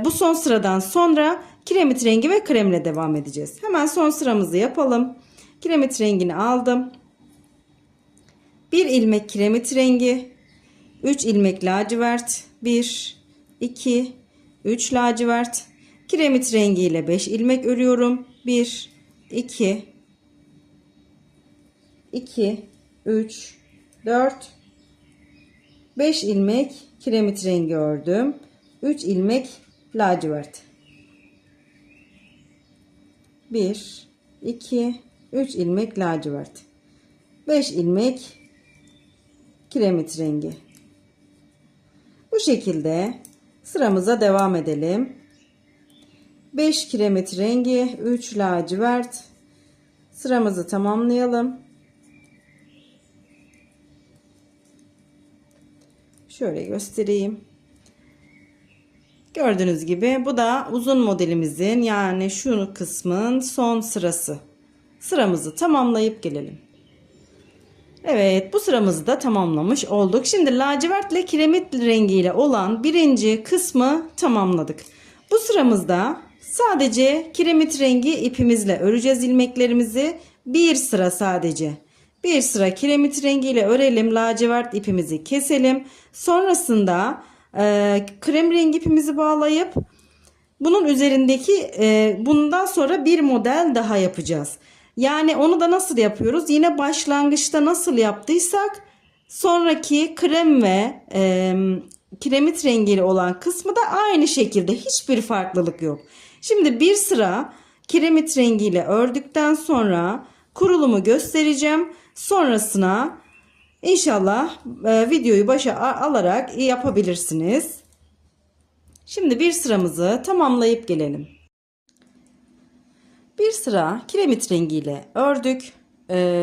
Bu son sıradan sonra kiremit rengi ve kremle devam edeceğiz. Hemen son sıramızı yapalım. Kiremit rengini aldım. 1 ilmek kiremit rengi, 3 ilmek lacivert, 1 2 3 lacivert, kiremit rengi ile 5 ilmek örüyorum. 1 2 2 3 4 5 ilmek kiremit rengi ördüm. 3 ilmek lacivert. 1 2 3 ilmek lacivert. 5 ilmek kiremit rengi. Bu şekilde sıramıza devam edelim. 5 kiremit rengi, 3 lacivert. Sıramızı tamamlayalım. Şöyle göstereyim. Gördüğünüz gibi bu da uzun modelimizin, yani şu kısmın son sırası. Sıramızı tamamlayıp gelelim. Evet, bu sıramızı da tamamlamış olduk. Şimdi lacivert ile kiremit rengiyle olan birinci kısmı tamamladık. Bu sıramızda sadece kiremit rengi ipimizle öreceğiz ilmeklerimizi. Bir sıra sadece. Bir sıra kiremit rengiyle örelim. Lacivert ipimizi keselim. Sonrasında krem rengi ipimizi bağlayıp bunun üzerindeki bundan sonra bir model daha yapacağız. Yani onu da nasıl yapıyoruz? Yine başlangıçta nasıl yaptıysak sonraki krem ve kiremit rengiyle olan kısmı da aynı şekilde, hiçbir farklılık yok. Şimdi bir sıra kiremit rengiyle ördükten sonra kurulumu göstereceğim. Sonrasına inşallah videoyu başa alarak yapabilirsiniz. Şimdi bir sıramızı tamamlayıp gelelim. Bir sıra kiremit rengiyle ördük.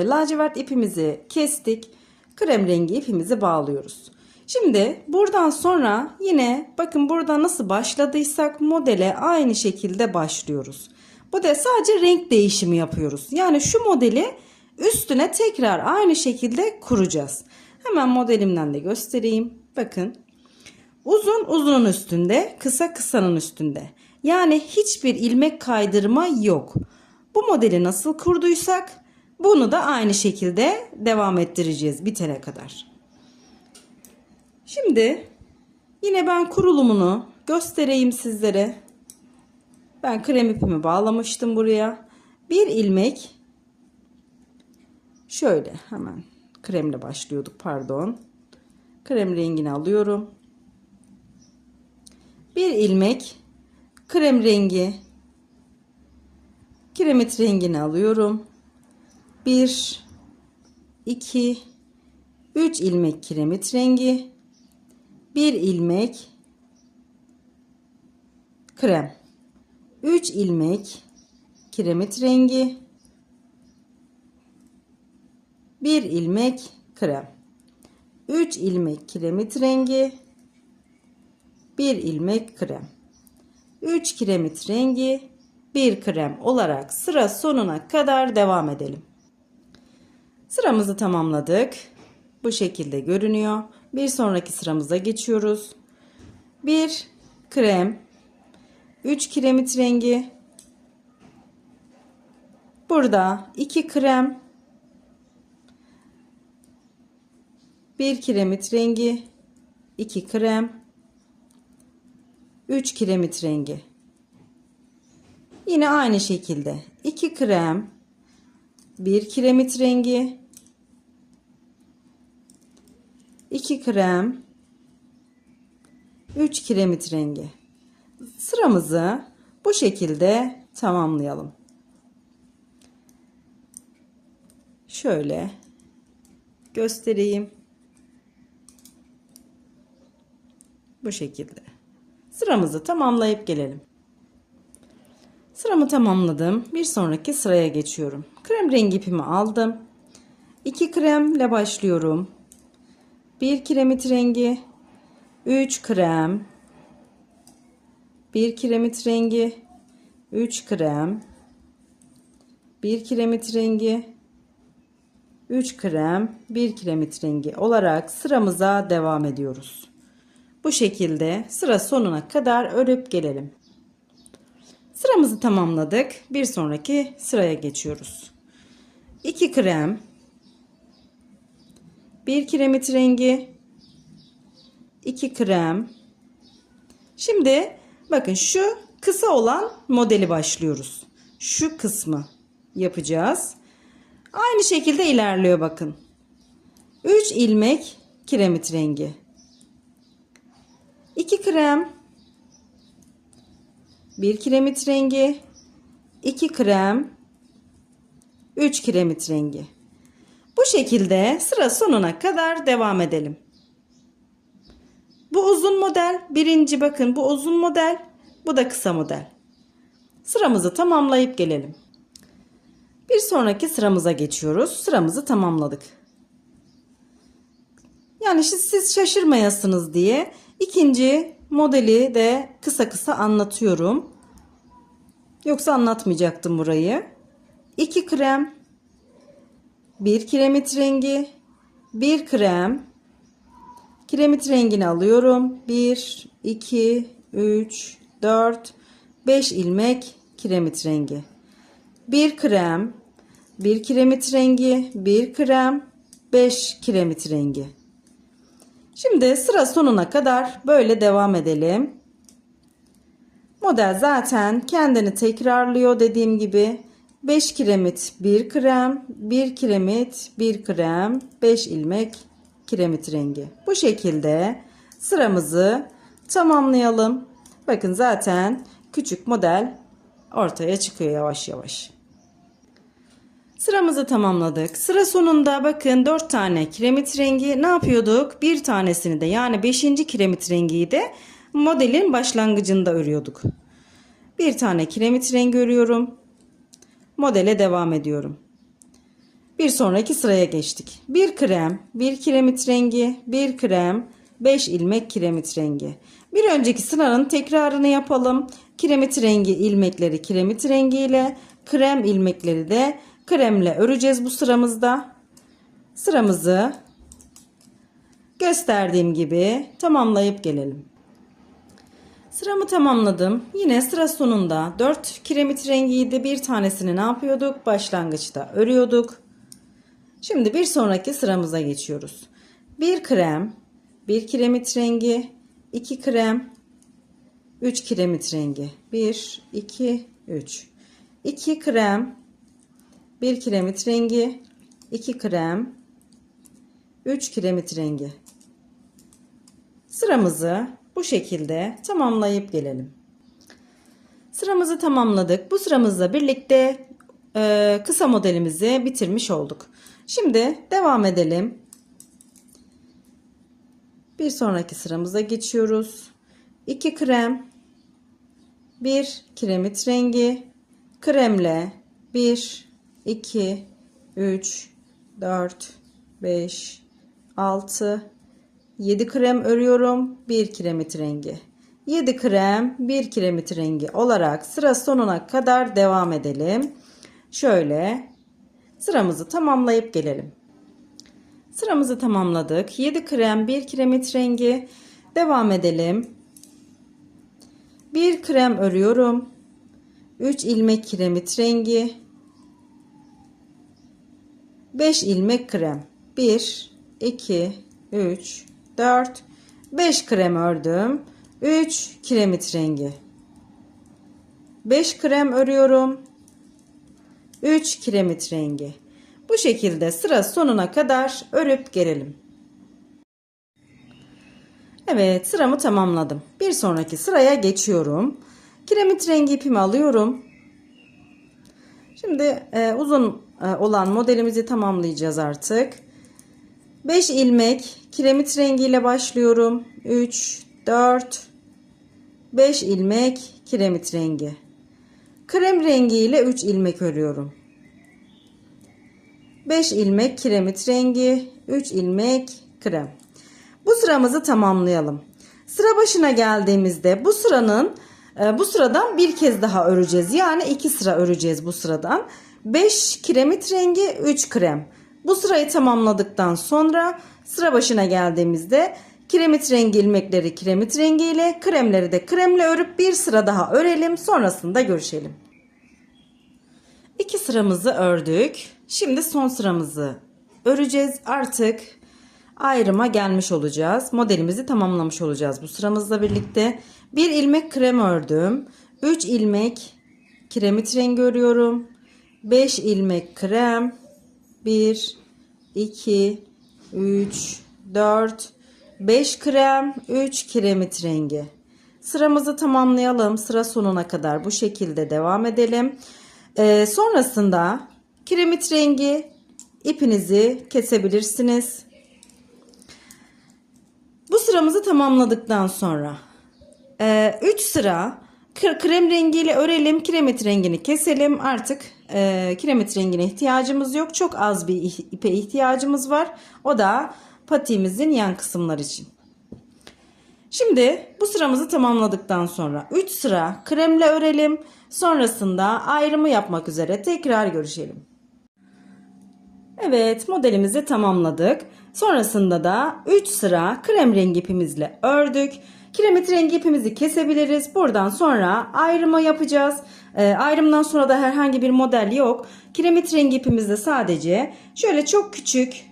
Lacivert ipimizi kestik. Krem rengi ipimizi bağlıyoruz. Şimdi buradan sonra yine bakın burada nasıl başladıysak modele aynı şekilde başlıyoruz. Bu da sadece renk değişimi yapıyoruz. Yani şu modeli üstüne tekrar aynı şekilde kuracağız. Hemen modelimden de göstereyim. Bakın. Uzun uzunun üstünde, kısa kısanın üstünde. Yani hiçbir ilmek kaydırma yok. Bu modeli nasıl kurduysak bunu da aynı şekilde devam ettireceğiz bitene kadar. Şimdi yine ben kurulumunu göstereyim sizlere. Ben krem ipimi bağlamıştım buraya. Bir ilmek şöyle, hemen kremle başlıyorduk, pardon. Krem rengini alıyorum. Bir ilmek krem rengi, kiremit rengini alıyorum. 1 2 3 ilmek kiremit rengi, 1 ilmek krem, 3 ilmek kiremit rengi, 1 ilmek krem, 3 ilmek kiremit rengi, 1 ilmek krem, 3 kiremit rengi, 1 krem olarak sıra sonuna kadar devam edelim. Sıramızı tamamladık. Bu şekilde görünüyor. Bir sonraki sıramıza geçiyoruz. 1 krem, 3 kiremit rengi, burada 2 krem, 1 kiremit rengi, 2 krem, 3 kiremit rengi. Yine aynı şekilde 2 krem, 1 kiremit rengi, 2 krem, 3 kiremit rengi. Sıramızı bu şekilde tamamlayalım. Şöyle göstereyim. Bu şekilde. Sıramızı tamamlayıp gelelim. Sıramı tamamladım. Bir sonraki sıraya geçiyorum. Krem rengi ipimi aldım. 2 kremle başlıyorum. 1 kiremit rengi, 3 krem, 1 kiremit rengi, 3 krem, 1 kiremit rengi, 3 krem, 1 kiremit rengi olarak sıramıza devam ediyoruz. Bu şekilde sıra sonuna kadar örüp gelelim. Sıramızı tamamladık. Bir sonraki sıraya geçiyoruz. 2 krem, bir kiremit rengi, 2 krem. Şimdi bakın şu kısa olan modeli başlıyoruz. Şu kısmı yapacağız. Aynı şekilde ilerliyor bakın. 3 ilmek kiremit rengi, 2 krem, 1 kiremit rengi, 2 krem, 3 kiremit rengi. Bu şekilde sıra sonuna kadar devam edelim. Bu uzun model. Birinci bakın, bu uzun model. Bu da kısa model. Sıramızı tamamlayıp gelelim. Bir sonraki sıramıza geçiyoruz. Sıramızı tamamladık. Yani siz şaşırmayasınız diye ikinci modeli de kısa kısa anlatıyorum. Yoksa anlatmayacaktım burayı. 2 krem, 1 kiremit rengi, 1 krem. Kiremit rengini alıyorum. 1, 2, 3, 4, 5 ilmek kiremit rengi. 1 krem, 1 kiremit rengi, 1 krem, 5 kiremit rengi. Şimdi sıra sonuna kadar böyle devam edelim. Model zaten kendini tekrarlıyor dediğim gibi. 5 kiremit, 1 krem, 1 kiremit, 1 krem, 5 ilmek kiremit rengi. Bu şekilde sıramızı tamamlayalım. Bakın zaten küçük model ortaya çıkıyor yavaş yavaş. Sıramızı tamamladık. Sıra sonunda bakın 4 tane kiremit rengi ne yapıyorduk? Bir tanesini de yani 5. kiremit rengiyi de modelin başlangıcında örüyorduk. Bir tane kiremit rengi örüyorum. Modele devam ediyorum. Bir sonraki sıraya geçtik. 1 krem, 1 kiremit rengi, 1 krem, 5 ilmek kiremit rengi. Bir önceki sıranın tekrarını yapalım. Kiremit rengi ilmekleri kiremit rengiyle, krem ilmekleri de kremle öreceğiz bu sıramızda. Sıramızı gösterdiğim gibi tamamlayıp gelelim. Sıramı tamamladım. Yine sıra sonunda 4 kiremit rengiydi. Bir tanesini ne yapıyorduk? Başlangıçta örüyorduk. Şimdi bir sonraki sıramıza geçiyoruz. 1 krem, 1 kiremit rengi, 2 krem, 3 kiremit rengi. 1, 2, 3. 2 krem, 1 kiremit rengi, 2 krem, 3 kiremit rengi. Sıramızı bu şekilde tamamlayıp gelelim. Sıramızı tamamladık. Bu sıramızla birlikte kısa modelimizi bitirmiş olduk. Şimdi devam edelim. Bir sonraki sıramıza geçiyoruz. 2 krem, 1 kiremit rengi, kremle 1, 2, 3, 4, 5, 6, 7 krem örüyorum. 1 kiremit rengi. 7 krem, 1 kiremit rengi olarak sıra sonuna kadar devam edelim. Şöyle sıramızı tamamlayıp gelelim. Sıramızı tamamladık. 7 krem, 1 kiremit rengi. Devam edelim. 1 krem örüyorum. 3 ilmek kiremit rengi. 5 ilmek krem. 1, 2, 3, 4, 5 krem ördüm. 3 kiremit rengi. 5 krem örüyorum. 3 kiremit rengi. Bu şekilde sıra sonuna kadar örüp gelelim. Evet, sıramı tamamladım. Bir sonraki sıraya geçiyorum. Kiremit rengi ipimi alıyorum. Şimdi uzun olan modelimizi tamamlayacağız artık. 5 ilmek kiremit rengiyle başlıyorum. 3, 4, 5 ilmek kiremit rengi. Krem rengiyle 3 ilmek örüyorum. 5 ilmek kiremit rengi, 3 ilmek krem. Bu sıramızı tamamlayalım. Sıra başına geldiğimizde bu sıradan bir kez daha öreceğiz. Yani 2 sıra öreceğiz bu sıradan. 5 kiremit rengi, 3 krem. Bu sırayı tamamladıktan sonra sıra başına geldiğimizde kiremit rengi ilmekleri kiremit rengiyle, kremleri de kremle örüp bir sıra daha örelim. Sonrasında görüşelim. 2 sıramızı ördük. Şimdi son sıramızı öreceğiz. Artık ayrıma gelmiş olacağız. Modelimizi tamamlamış olacağız bu sıramızla birlikte. 1 ilmek krem ördüm. 3 ilmek kiremit rengi örüyorum. 5 ilmek krem. 1, 2, 3, 4, 5 krem, 3 kiremit rengi. Sıramızı tamamlayalım. Sıra sonuna kadar bu şekilde devam edelim. Sonrasında kiremit rengi ipinizi kesebilirsiniz. Bu sıramızı tamamladıktan sonra 3 sıra krem rengiyle örelim. Kiremit rengini keselim. Artık kiremit rengine ihtiyacımız yok. Çok az bir ipe ihtiyacımız var. O da patiğimizin yan kısımları için. Şimdi bu sıramızı tamamladıktan sonra 3 sıra kremle örelim. Sonrasında ayrımı yapmak üzere tekrar görüşelim. Evet, modelimizi tamamladık. Sonrasında da 3 sıra krem rengi ipimizle ördük. Kiremit rengi ipimizi kesebiliriz. Buradan sonra ayrımı yapacağız. Ayrımdan sonra da herhangi bir model yok. Kiremit rengi ipimizde sadece şöyle çok küçük,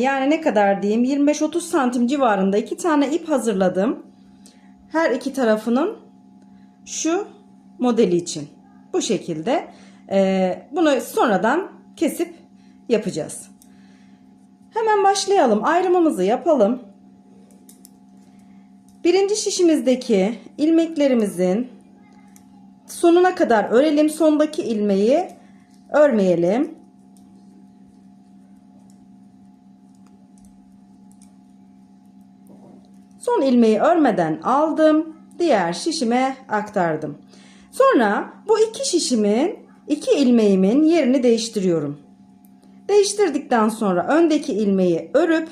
yani ne kadar diyeyim, 25-30 santim civarında 2 tane ip hazırladım. Her iki tarafının şu modeli için. Bu şekilde bunu sonradan kesip yapacağız. Hemen başlayalım. Ayrımımızı yapalım. Birinci şişimizdeki ilmeklerimizin sonuna kadar örelim. Sondaki ilmeği örmeyelim. Son ilmeği örmeden aldım. Diğer şişime aktardım. Sonra bu iki şişimin, iki ilmeğimin yerini değiştiriyorum. Değiştirdikten sonra öndeki ilmeği örüp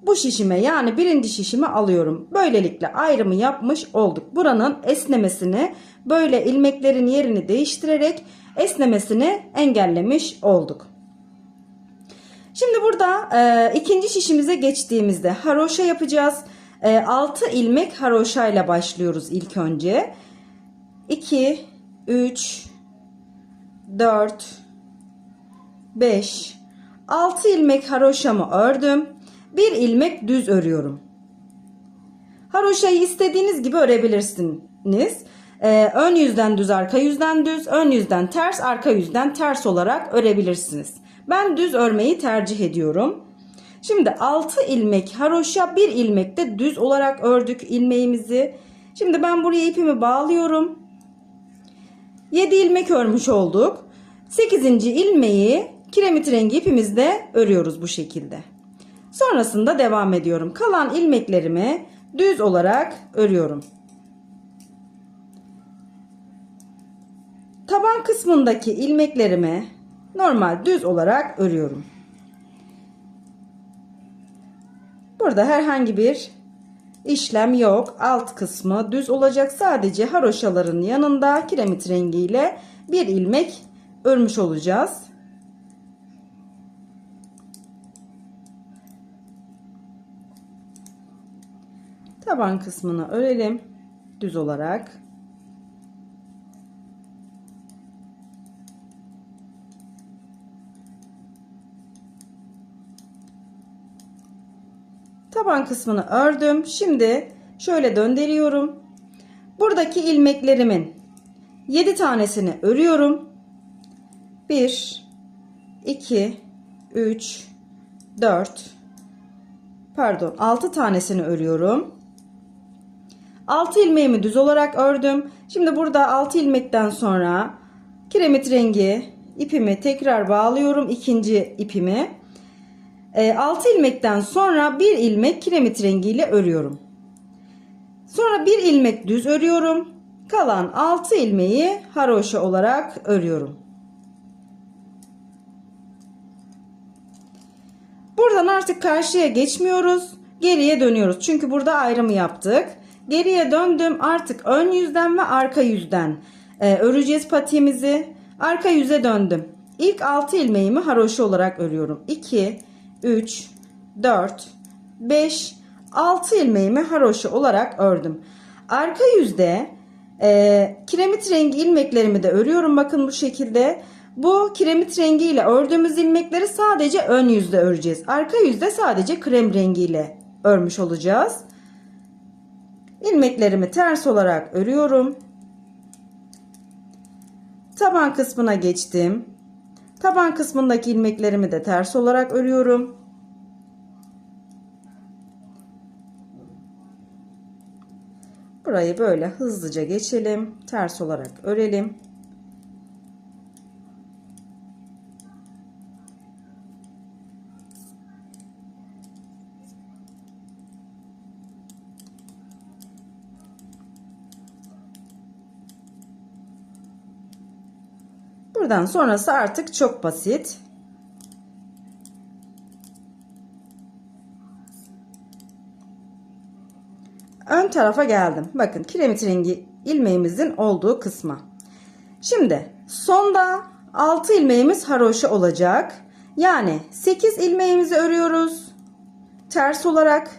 bu şişime, yani birinci şişime alıyorum. Böylelikle ayrımı yapmış olduk. Buranın esnemesini, böyle ilmeklerin yerini değiştirerek esnemesini engellemiş olduk. Şimdi burada ikinci şişimize geçtiğimizde haroşa yapacağız. 6 ilmek haroşa ile başlıyoruz ilk önce. 2, 3, 4, 5, 6 ilmek haroşamı ördüm. 1 ilmek düz örüyorum. Haroşayı istediğiniz gibi örebilirsiniz. Ön yüzden düz, arka yüzden düz, ön yüzden ters, arka yüzden ters olarak örebilirsiniz. Ben düz örmeyi tercih ediyorum. Şimdi 6 ilmek haroşa, 1 ilmek de düz olarak ördük ilmeğimizi. Şimdi ben buraya ipimi bağlıyorum. 7 ilmek örmüş olduk. 8. ilmeği kiremit rengi ipimizle örüyoruz bu şekilde. Sonrasında devam ediyorum. Kalan ilmeklerimi düz olarak örüyorum. Taban kısmındaki ilmeklerimi normal düz olarak örüyorum. Burada herhangi bir işlem yok. Alt kısmı düz olacak. Sadece haroşaların yanında kiremit rengiyle bir ilmek örmüş olacağız. Taban kısmını örelim düz olarak. Taban kısmını ördüm. Şimdi şöyle döndürüyorum. Buradaki ilmeklerimin 7 tanesini örüyorum. 1, 2, 3, 4, 6 tanesini örüyorum. 6 ilmeğimi düz olarak ördüm. Şimdi burada 6 ilmekten sonra kiremit rengi ipimi tekrar bağlıyorum. İkinci ipimi. 6 ilmekten sonra 1 ilmek kiremit rengiyle örüyorum. Sonra 1 ilmek düz örüyorum. Kalan 6 ilmeği haroşa olarak örüyorum. Buradan artık karşıya geçmiyoruz. Geriye dönüyoruz. Çünkü burada ayrımı yaptık. Geriye döndüm. Artık ön yüzden ve arka yüzden öreceğiz patiğimizi. Arka yüze döndüm. İlk 6 ilmeğimi haroşa olarak örüyorum. 2, 3, 4, 5, 6 ilmeğimi haroşa olarak ördüm. Arka yüzde kiremit rengi ilmeklerimi de örüyorum. Bakın bu şekilde. Bu kiremit rengiyle ördüğümüz ilmekleri sadece ön yüzde öreceğiz. Arka yüzde sadece krem rengiyle örmüş olacağız. İlmeklerimi ters olarak örüyorum. Taban kısmına geçtim. Taban kısmındaki ilmeklerimi de ters olarak örüyorum. Burayı böyle hızlıca geçelim. Ters olarak örelim. Buradan sonrası artık çok basit. Ön tarafa geldim. Bakın kiremit rengi ilmeğimizin olduğu kısma. Şimdi sonda 6 ilmeğimiz haroşa olacak. Yani 8 ilmeğimizi örüyoruz. Ters olarak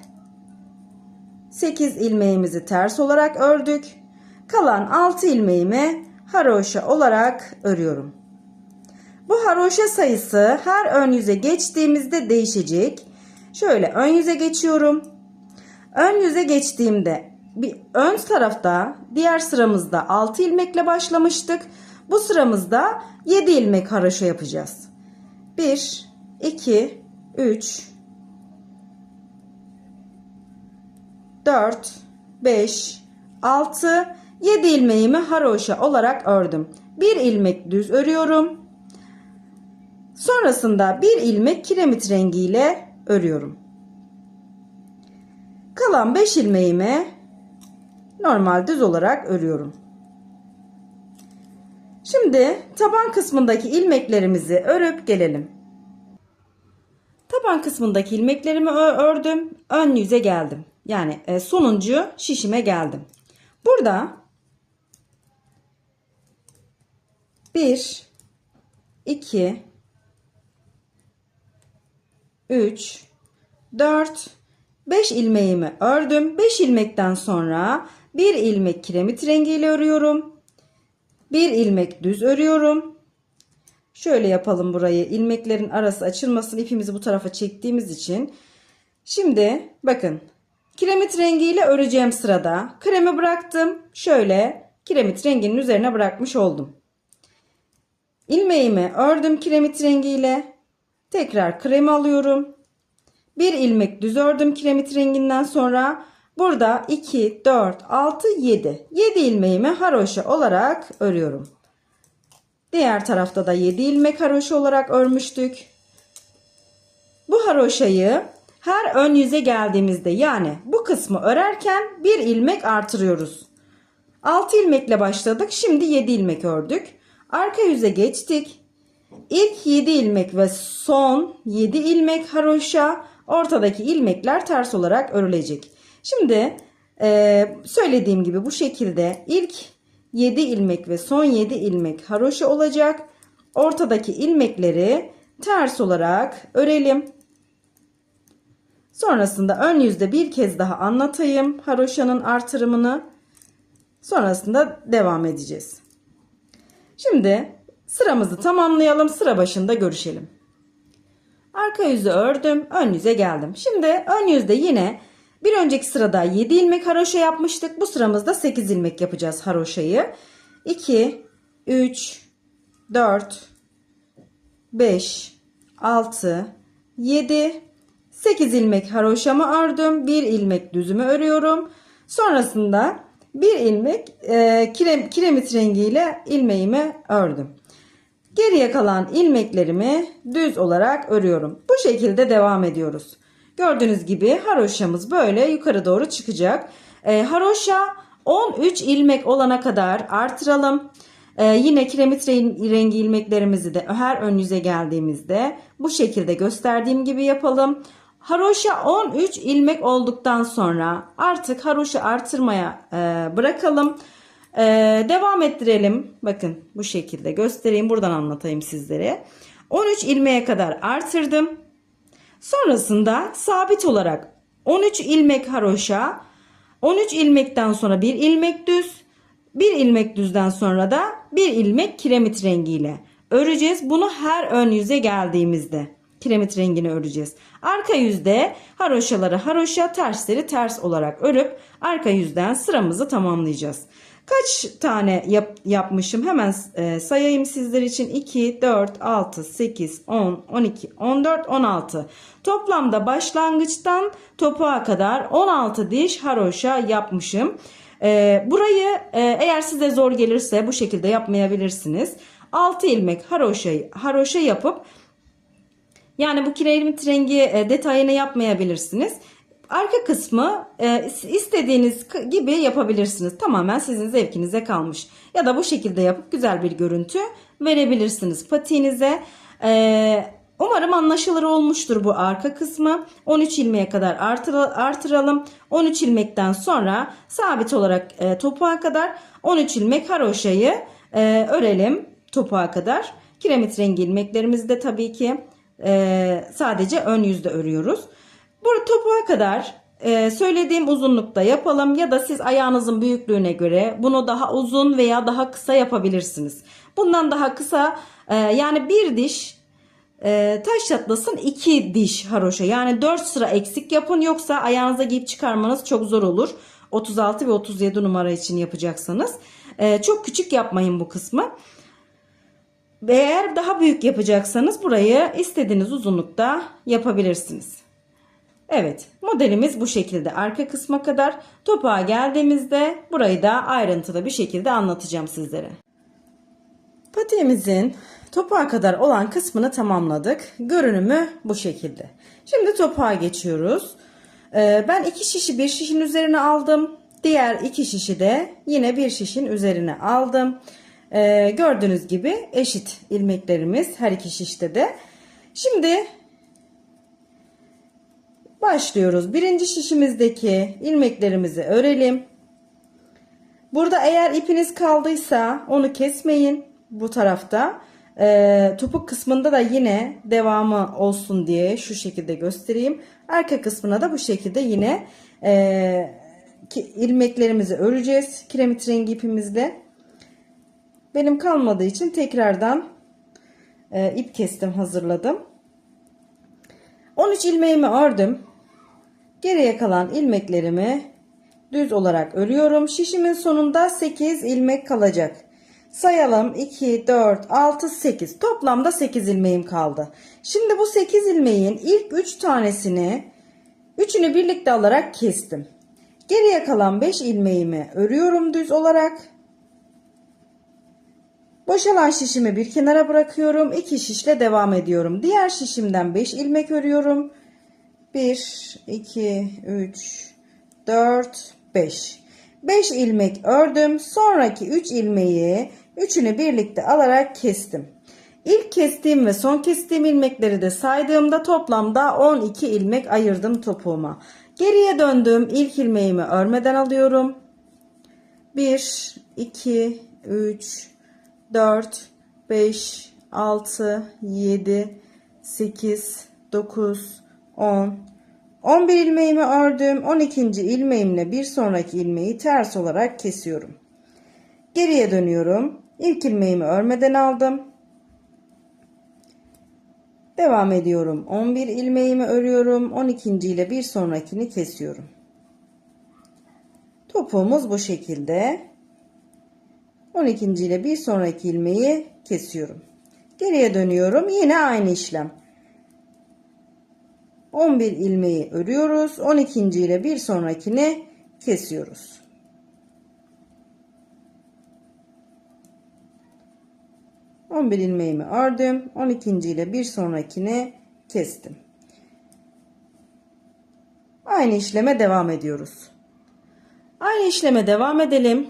8 ilmeğimizi ters olarak ördük. Kalan 6 ilmeğimi haroşa olarak örüyorum. Bu haroşa sayısı her ön yüze geçtiğimizde değişecek. Şöyle ön yüze geçiyorum. Ön yüze geçtiğimde bir ön tarafta diğer sıramızda 6 ilmekle başlamıştık. Bu sıramızda 7 ilmek haroşa yapacağız. 1, 2, 3, 4, 5, 6, 7 ilmeğimi haroşa olarak ördüm. 1 ilmek düz örüyorum. Sonrasında 1 ilmek kiremit rengiyle örüyorum. Kalan 5 ilmeğimi normal düz olarak örüyorum. Şimdi taban kısmındaki ilmeklerimizi örüp gelelim. Taban kısmındaki ilmeklerimi ördüm. Ön yüze geldim. Yani sonuncu şişime geldim. Burada 1, 2, 3, 4, 5 ilmeğimi ördüm. 5 ilmekten sonra 1 ilmek kiremit rengiyle örüyorum. 1 ilmek düz örüyorum. Şöyle yapalım burayı. İlmeklerin arası açılmasın. İpimizi bu tarafa çektiğimiz için. Şimdi bakın. Kiremit rengiyle öreceğim sırada. Kremi bıraktım. Şöyle kiremit renginin üzerine bırakmış oldum. İlmeğimi ördüm kiremit rengiyle. Tekrar kremi alıyorum. 1 ilmek düz ördüm kiremit renginden sonra. Burada 2, 4, 6, 7. 7 ilmeğimi haroşa olarak örüyorum. Diğer tarafta da 7 ilmek haroşa olarak örmüştük. Bu haroşayı her ön yüze geldiğimizde yani bu kısmı örerken 1 ilmek artırıyoruz. 6 ilmekle başladık. Şimdi 7 ilmek ördük. Arka yüze geçtik. İlk 7 ilmek ve son 7 ilmek haroşa, ortadaki ilmekler ters olarak örülecek. Şimdi söylediğim gibi bu şekilde ilk 7 ilmek ve son 7 ilmek haroşa olacak. Ortadaki ilmekleri ters olarak örelim. Sonrasında ön yüzde bir kez daha anlatayım haroşanın artırımını. Sonrasında devam edeceğiz. Şimdi sıramızı tamamlayalım. Sıra başında görüşelim. Arka yüzü ördüm. Ön yüze geldim. Şimdi ön yüzde yine bir önceki sırada 7 ilmek haroşa yapmıştık. Bu sıramızda 8 ilmek yapacağız haroşayı. 2, 3, 4, 5, 6, 7, 8 ilmek haroşamı ördüm. 1 ilmek düzümü örüyorum. Sonrasında 1 ilmek kiremit rengiyle ilmeğimi ördüm. Geriye kalan ilmeklerimi düz olarak örüyorum. Bu şekilde devam ediyoruz. Gördüğünüz gibi haroşamız böyle yukarı doğru çıkacak. Haroşa 13 ilmek olana kadar artıralım. Yine kiremit rengi ilmeklerimizi de her ön yüze geldiğimizde bu şekilde gösterdiğim gibi yapalım. Haroşa 13 ilmek olduktan sonra artık haroşa artırmaya bırakalım. Devam ettirelim. Bakın bu şekilde göstereyim. Buradan anlatayım sizlere. 13 ilmeğe kadar artırdım. Sonrasında sabit olarak 13 ilmek haroşa, 13 ilmekten sonra 1 ilmek düz, 1 ilmek düzden sonra da 1 ilmek kiremit rengiyle öreceğiz. Bunu her ön yüze geldiğimizde kiremit rengini öreceğiz. Arka yüzde haroşaları haroşa, tersleri ters olarak örüp arka yüzden sıramızı tamamlayacağız. Kaç tane yapmışım hemen sayayım sizler için. 2, 4, 6, 8, 10, 12, 14, 16. Toplamda başlangıçtan topuğa kadar 16 diş haroşa yapmışım. Burayı eğer size zor gelirse bu şekilde yapmayabilirsiniz. 6 ilmek haroşa yapıp, yani bu kiremit rengi detayını yapmayabilirsiniz. Arka kısmı istediğiniz gibi yapabilirsiniz. Tamamen sizin zevkinize kalmış. Ya da bu şekilde yapıp güzel bir görüntü verebilirsiniz patiğinize. Umarım anlaşılır olmuştur bu arka kısmı. 13 ilmeğe kadar artıralım. 13 ilmekten sonra sabit olarak topuğa kadar 13 ilmek haroşayı örelim topuğa kadar. Kiremit rengi ilmeklerimizi de tabii ki sadece ön yüzde örüyoruz. Burada topuğa kadar söylediğim uzunlukta yapalım ya da siz ayağınızın büyüklüğüne göre bunu daha uzun veya daha kısa yapabilirsiniz. Bundan daha kısa yani bir diş taş çatlasın 2 diş haroşa, yani 4 sıra eksik yapın, yoksa ayağınıza giyip çıkarmanız çok zor olur. 36 ve 37 numara için yapacaksanız çok küçük yapmayın bu kısmı. Eğer daha büyük yapacaksanız burayı istediğiniz uzunlukta yapabilirsiniz. Evet, modelimiz bu şekilde arka kısma kadar. Topuğa geldiğimizde burayı da ayrıntılı bir şekilde anlatacağım sizlere. Patiğimizin topuğa kadar olan kısmını tamamladık. Görünümü bu şekilde. Şimdi topuğa geçiyoruz. Ben 2 şişi bir şişin üzerine aldım. Diğer 2 şişi de yine bir şişin üzerine aldım. Gördüğünüz gibi eşit ilmeklerimiz her iki şişte de. Şimdi başlıyoruz. Birinci şişimizdeki ilmeklerimizi örelim. Burada eğer ipiniz kaldıysa onu kesmeyin. Bu tarafta topuk kısmında da yine devamı olsun diye şu şekilde göstereyim. Arka kısmına da bu şekilde yine ilmeklerimizi öreceğiz kiremit rengi ipimizle. Benim kalmadığı için tekrardan ip kestim, hazırladım. 13 ilmeğimi ördüm. Geriye kalan ilmeklerimi düz olarak örüyorum. Şişimin sonunda 8 ilmek kalacak. Sayalım: 2, 4, 6, 8. Toplamda 8 ilmeğim kaldı. Şimdi bu 8 ilmeğin ilk 3 tanesini, üçünü birlikte alarak kestim. Geriye kalan 5 ilmeğimi örüyorum düz olarak. Boşalan şişimi bir kenara bırakıyorum. 2 şişle devam ediyorum. Diğer şişimden 5 ilmek örüyorum. 1, 2, 3, 4, 5. 5 ilmek ördüm. Sonraki 3 ilmeği, üçünü birlikte alarak kestim. İlk kestiğim ve son kestiğim ilmekleri de saydığımda toplamda 12 ilmek ayırdım topuğuma. Geriye döndüm. İlk ilmeğimi örmeden alıyorum. 1, 2, 3, 4, 5, 6, 7, 8, 9, 10, 11 ilmeğimi ördüm. 12. ilmeğimle bir sonraki ilmeği ters olarak kesiyorum. Geriye dönüyorum. İlk ilmeğimi örmeden aldım. Devam ediyorum. 11 ilmeğimi örüyorum. 12. ile bir sonrakini kesiyorum. Topuğumuz bu şekilde. 12. ile bir sonraki ilmeği kesiyorum. Geriye dönüyorum. Yine aynı işlem. 11 ilmeği örüyoruz. 12. ile bir sonrakini kesiyoruz. ...11 ilmeğimi ördüm. 12. ile bir sonrakini kestim. Aynı işleme devam ediyoruz. Aynı işleme devam edelim.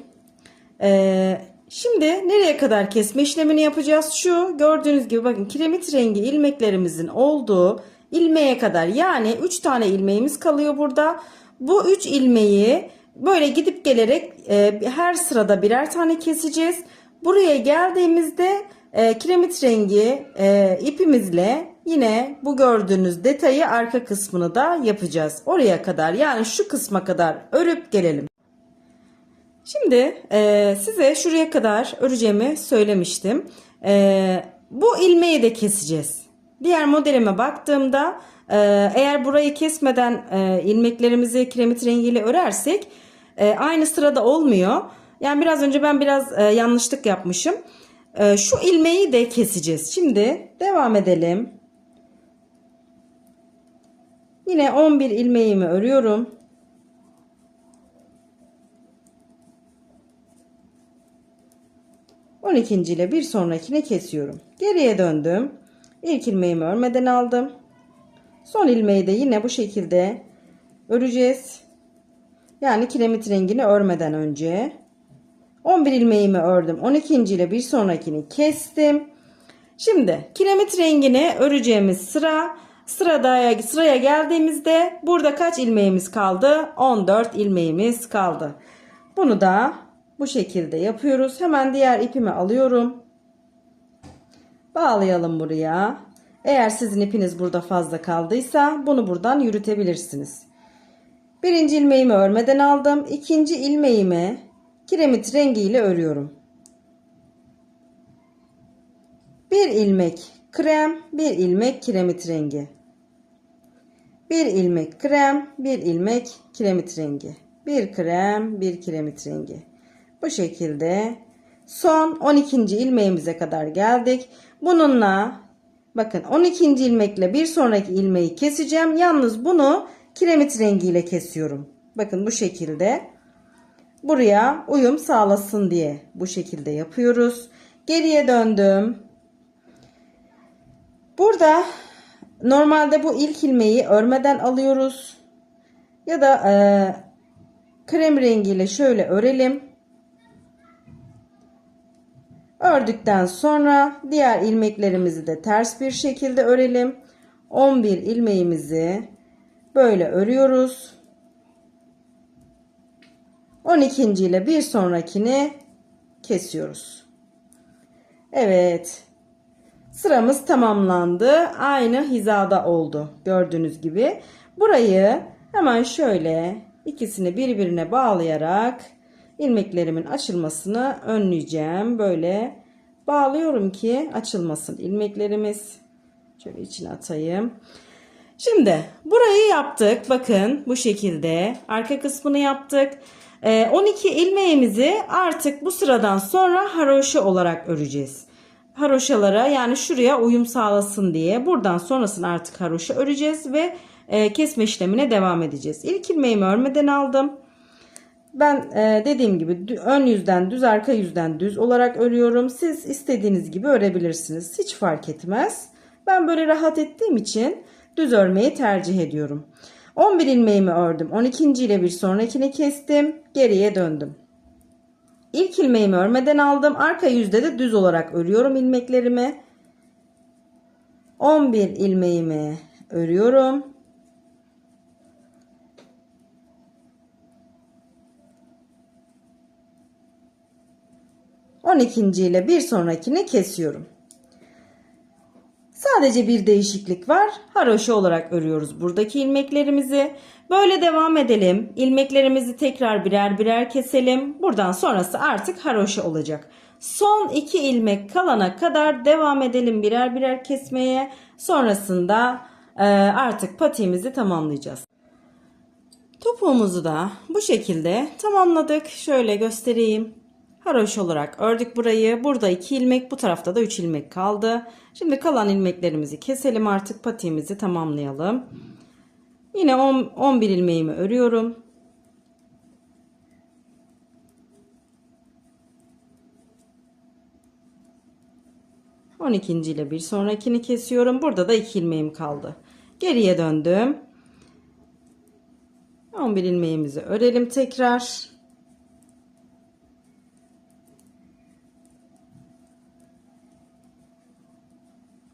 Şimdi nereye kadar kesme işlemini yapacağız? Şu gördüğünüz gibi bakın, kiremit rengi ilmeklerimizin olduğu ilmeğe kadar, yani 3 tane ilmeğimiz kalıyor burada. Bu 3 ilmeği böyle gidip gelerek her sırada birer tane keseceğiz. Buraya geldiğimizde kiremit rengi ipimizle yine bu gördüğünüz detayı arka kısmını da yapacağız. Oraya kadar, yani şu kısma kadar örüp gelelim. Şimdi size şuraya kadar öreceğimi söylemiştim. Bu ilmeği de keseceğiz. Diğer modelime baktığımda eğer burayı kesmeden ilmeklerimizi kiremit rengiyle örersek aynı sırada olmuyor. Yani biraz önce ben biraz yanlışlık yapmışım. Şu ilmeği de keseceğiz. Şimdi devam edelim. Yine 11 ilmeğimi örüyorum. On ikinci ile bir sonrakini kesiyorum. Geriye döndüm. İlk ilmeğimi örmeden aldım. Son ilmeği de yine bu şekilde öreceğiz. Yani kiremit rengini örmeden önce. 11 ilmeğimi ördüm. 12. ile bir sonrakini kestim. Şimdi kiremit rengini öreceğimiz sıraya geldiğimizde burada kaç ilmeğimiz kaldı? 14 ilmeğimiz kaldı. Bunu da bu şekilde yapıyoruz. Hemen diğer ipimi alıyorum. Bağlayalım buraya. Eğer sizin ipiniz burada fazla kaldıysa bunu buradan yürütebilirsiniz. Birinci ilmeğimi örmeden aldım. İkinci ilmeğimi kiremit rengiyle örüyorum. Bir ilmek krem, bir ilmek kiremit rengi. Bir ilmek krem, bir ilmek kiremit rengi. Bir krem, bir kiremit rengi. Bu şekilde son 12. ilmeğimize kadar geldik. Bununla bakın 12. ilmekle bir sonraki ilmeği keseceğim. Yalnız bunu kiremit rengiyle kesiyorum. Bakın bu şekilde. Buraya uyum sağlasın diye bu şekilde yapıyoruz. Geriye döndüm. Burada normalde bu ilk ilmeği örmeden alıyoruz. Ya da krem rengiyle şöyle örelim. Ördükten sonra diğer ilmeklerimizi de ters bir şekilde örelim. 11 ilmeğimizi böyle örüyoruz. 12. ile bir sonrakini kesiyoruz. Evet. Sıramız tamamlandı. Aynı hizada oldu. Gördüğünüz gibi. Burayı hemen şöyle ikisini birbirine bağlayarak ilmeklerimin açılmasını önleyeceğim. Böyle bağlıyorum ki açılmasın ilmeklerimiz. Şöyle içine atayım. Şimdi burayı yaptık. Bakın bu şekilde arka kısmını yaptık. 12 ilmeğimizi artık bu sıradan sonra haroşa olarak öreceğiz. Haroşalara yani şuraya uyum sağlasın diye buradan sonrasını artık haroşa öreceğiz ve kesme işlemine devam edeceğiz. İlk ilmeğimi örmeden aldım. Ben dediğim gibi ön yüzden düz, arka yüzden düz olarak örüyorum. Siz istediğiniz gibi örebilirsiniz. Hiç fark etmez. Ben böyle rahat ettiğim için düz örmeyi tercih ediyorum. 11 ilmeğimi ördüm. 12. ile bir sonrakini kestim. Geriye döndüm. İlk ilmeğimi örmeden aldım. Arka yüzde de düz olarak örüyorum ilmeklerimi. 11 ilmeğimi örüyorum. On ikinci ile bir sonrakini kesiyorum. Sadece bir değişiklik var. Haroşa olarak örüyoruz buradaki ilmeklerimizi. Böyle devam edelim. İlmeklerimizi tekrar birer birer keselim. Buradan sonrası artık haroşa olacak. Son 2 ilmek kalana kadar devam edelim birer birer kesmeye. Sonrasında artık patiğimizi tamamlayacağız. Topuğumuzu da bu şekilde tamamladık. Şöyle göstereyim. Haroşa olarak ördük burayı. Burada 2 ilmek, bu tarafta da 3 ilmek kaldı. Şimdi kalan ilmeklerimizi keselim, artık patiğimizi tamamlayalım. Yine 11 ilmeğimi örüyorum. On ikinci ile bir sonrakini kesiyorum. Burada da 2 ilmeğim kaldı. Geriye döndüm. 11 ilmeğimizi örelim tekrar.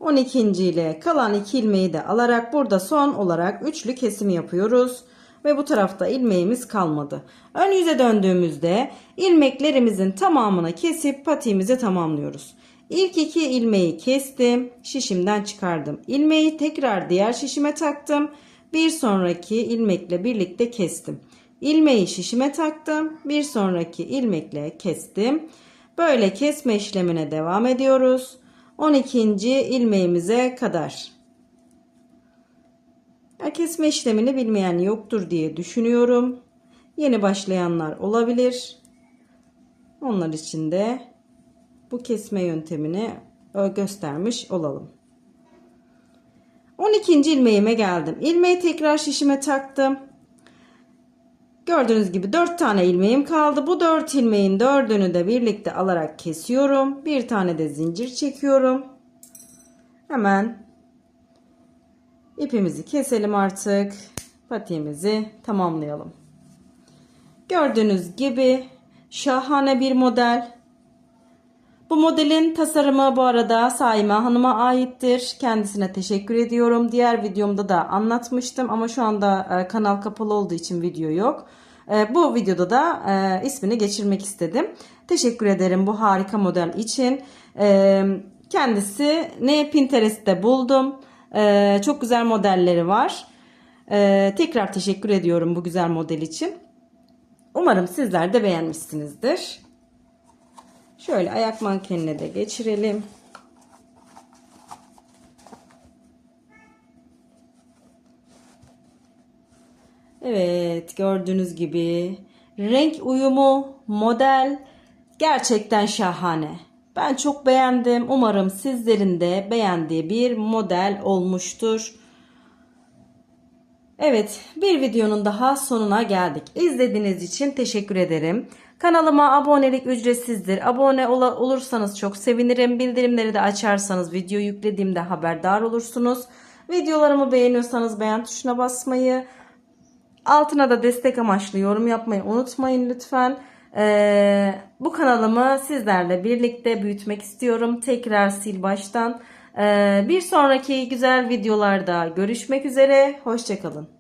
12. ile kalan 2 ilmeği de alarak burada son olarak üçlü kesimi yapıyoruz. Ve bu tarafta ilmeğimiz kalmadı. Ön yüze döndüğümüzde ilmeklerimizin tamamını kesip patiğimizi tamamlıyoruz. İlk 2 ilmeği kestim. Şişimden çıkardım. İlmeği tekrar diğer şişime taktım. Bir sonraki ilmekle birlikte kestim. İlmeği şişime taktım. Bir sonraki ilmekle kestim. Böyle kesme işlemine devam ediyoruz. 12. ilmeğimize kadar. Kesme işlemini bilmeyen yoktur diye düşünüyorum. Yeni başlayanlar olabilir. Onlar için de bu kesme yöntemini göstermiş olalım. 12. ilmeğime geldim. İlmeği tekrar şişime taktım. Gördüğünüz gibi 4 tane ilmeğim kaldı. Bu 4 ilmeğin 4'ünü de birlikte alarak kesiyorum. Bir tane de zincir çekiyorum. Hemen ipimizi keselim artık. Patiğimizi tamamlayalım. Gördüğünüz gibi şahane bir model. Bu modelin tasarımı bu arada Saime Hanım'a aittir. Kendisine teşekkür ediyorum. Diğer videomda da anlatmıştım ama şu anda kanal kapalı olduğu için video yok. Bu videoda da ismini geçirmek istedim. Teşekkür ederim bu harika model için. Kendisini Pinterest'te buldum. Çok güzel modelleri var. Tekrar teşekkür ediyorum bu güzel model için. Umarım sizler de beğenmişsinizdir. Şöyle ayak mankenine de geçirelim. Evet, gördüğünüz gibi renk uyumu, model gerçekten şahane. Ben çok beğendim. Umarım sizlerin de beğendiği bir model olmuştur. Evet, bir videonun daha sonuna geldik. İzlediğiniz için teşekkür ederim. Kanalıma abonelik ücretsizdir. Abone olursanız çok sevinirim. Bildirimleri de açarsanız video yüklediğimde haberdar olursunuz. Videolarımı beğeniyorsanız beğen tuşuna basmayı, altına da destek amaçlı yorum yapmayı unutmayın lütfen. Bu kanalımı sizlerle birlikte büyütmek istiyorum. Tekrar sil baştan. Bir sonraki güzel videolarda görüşmek üzere. Hoşça kalın.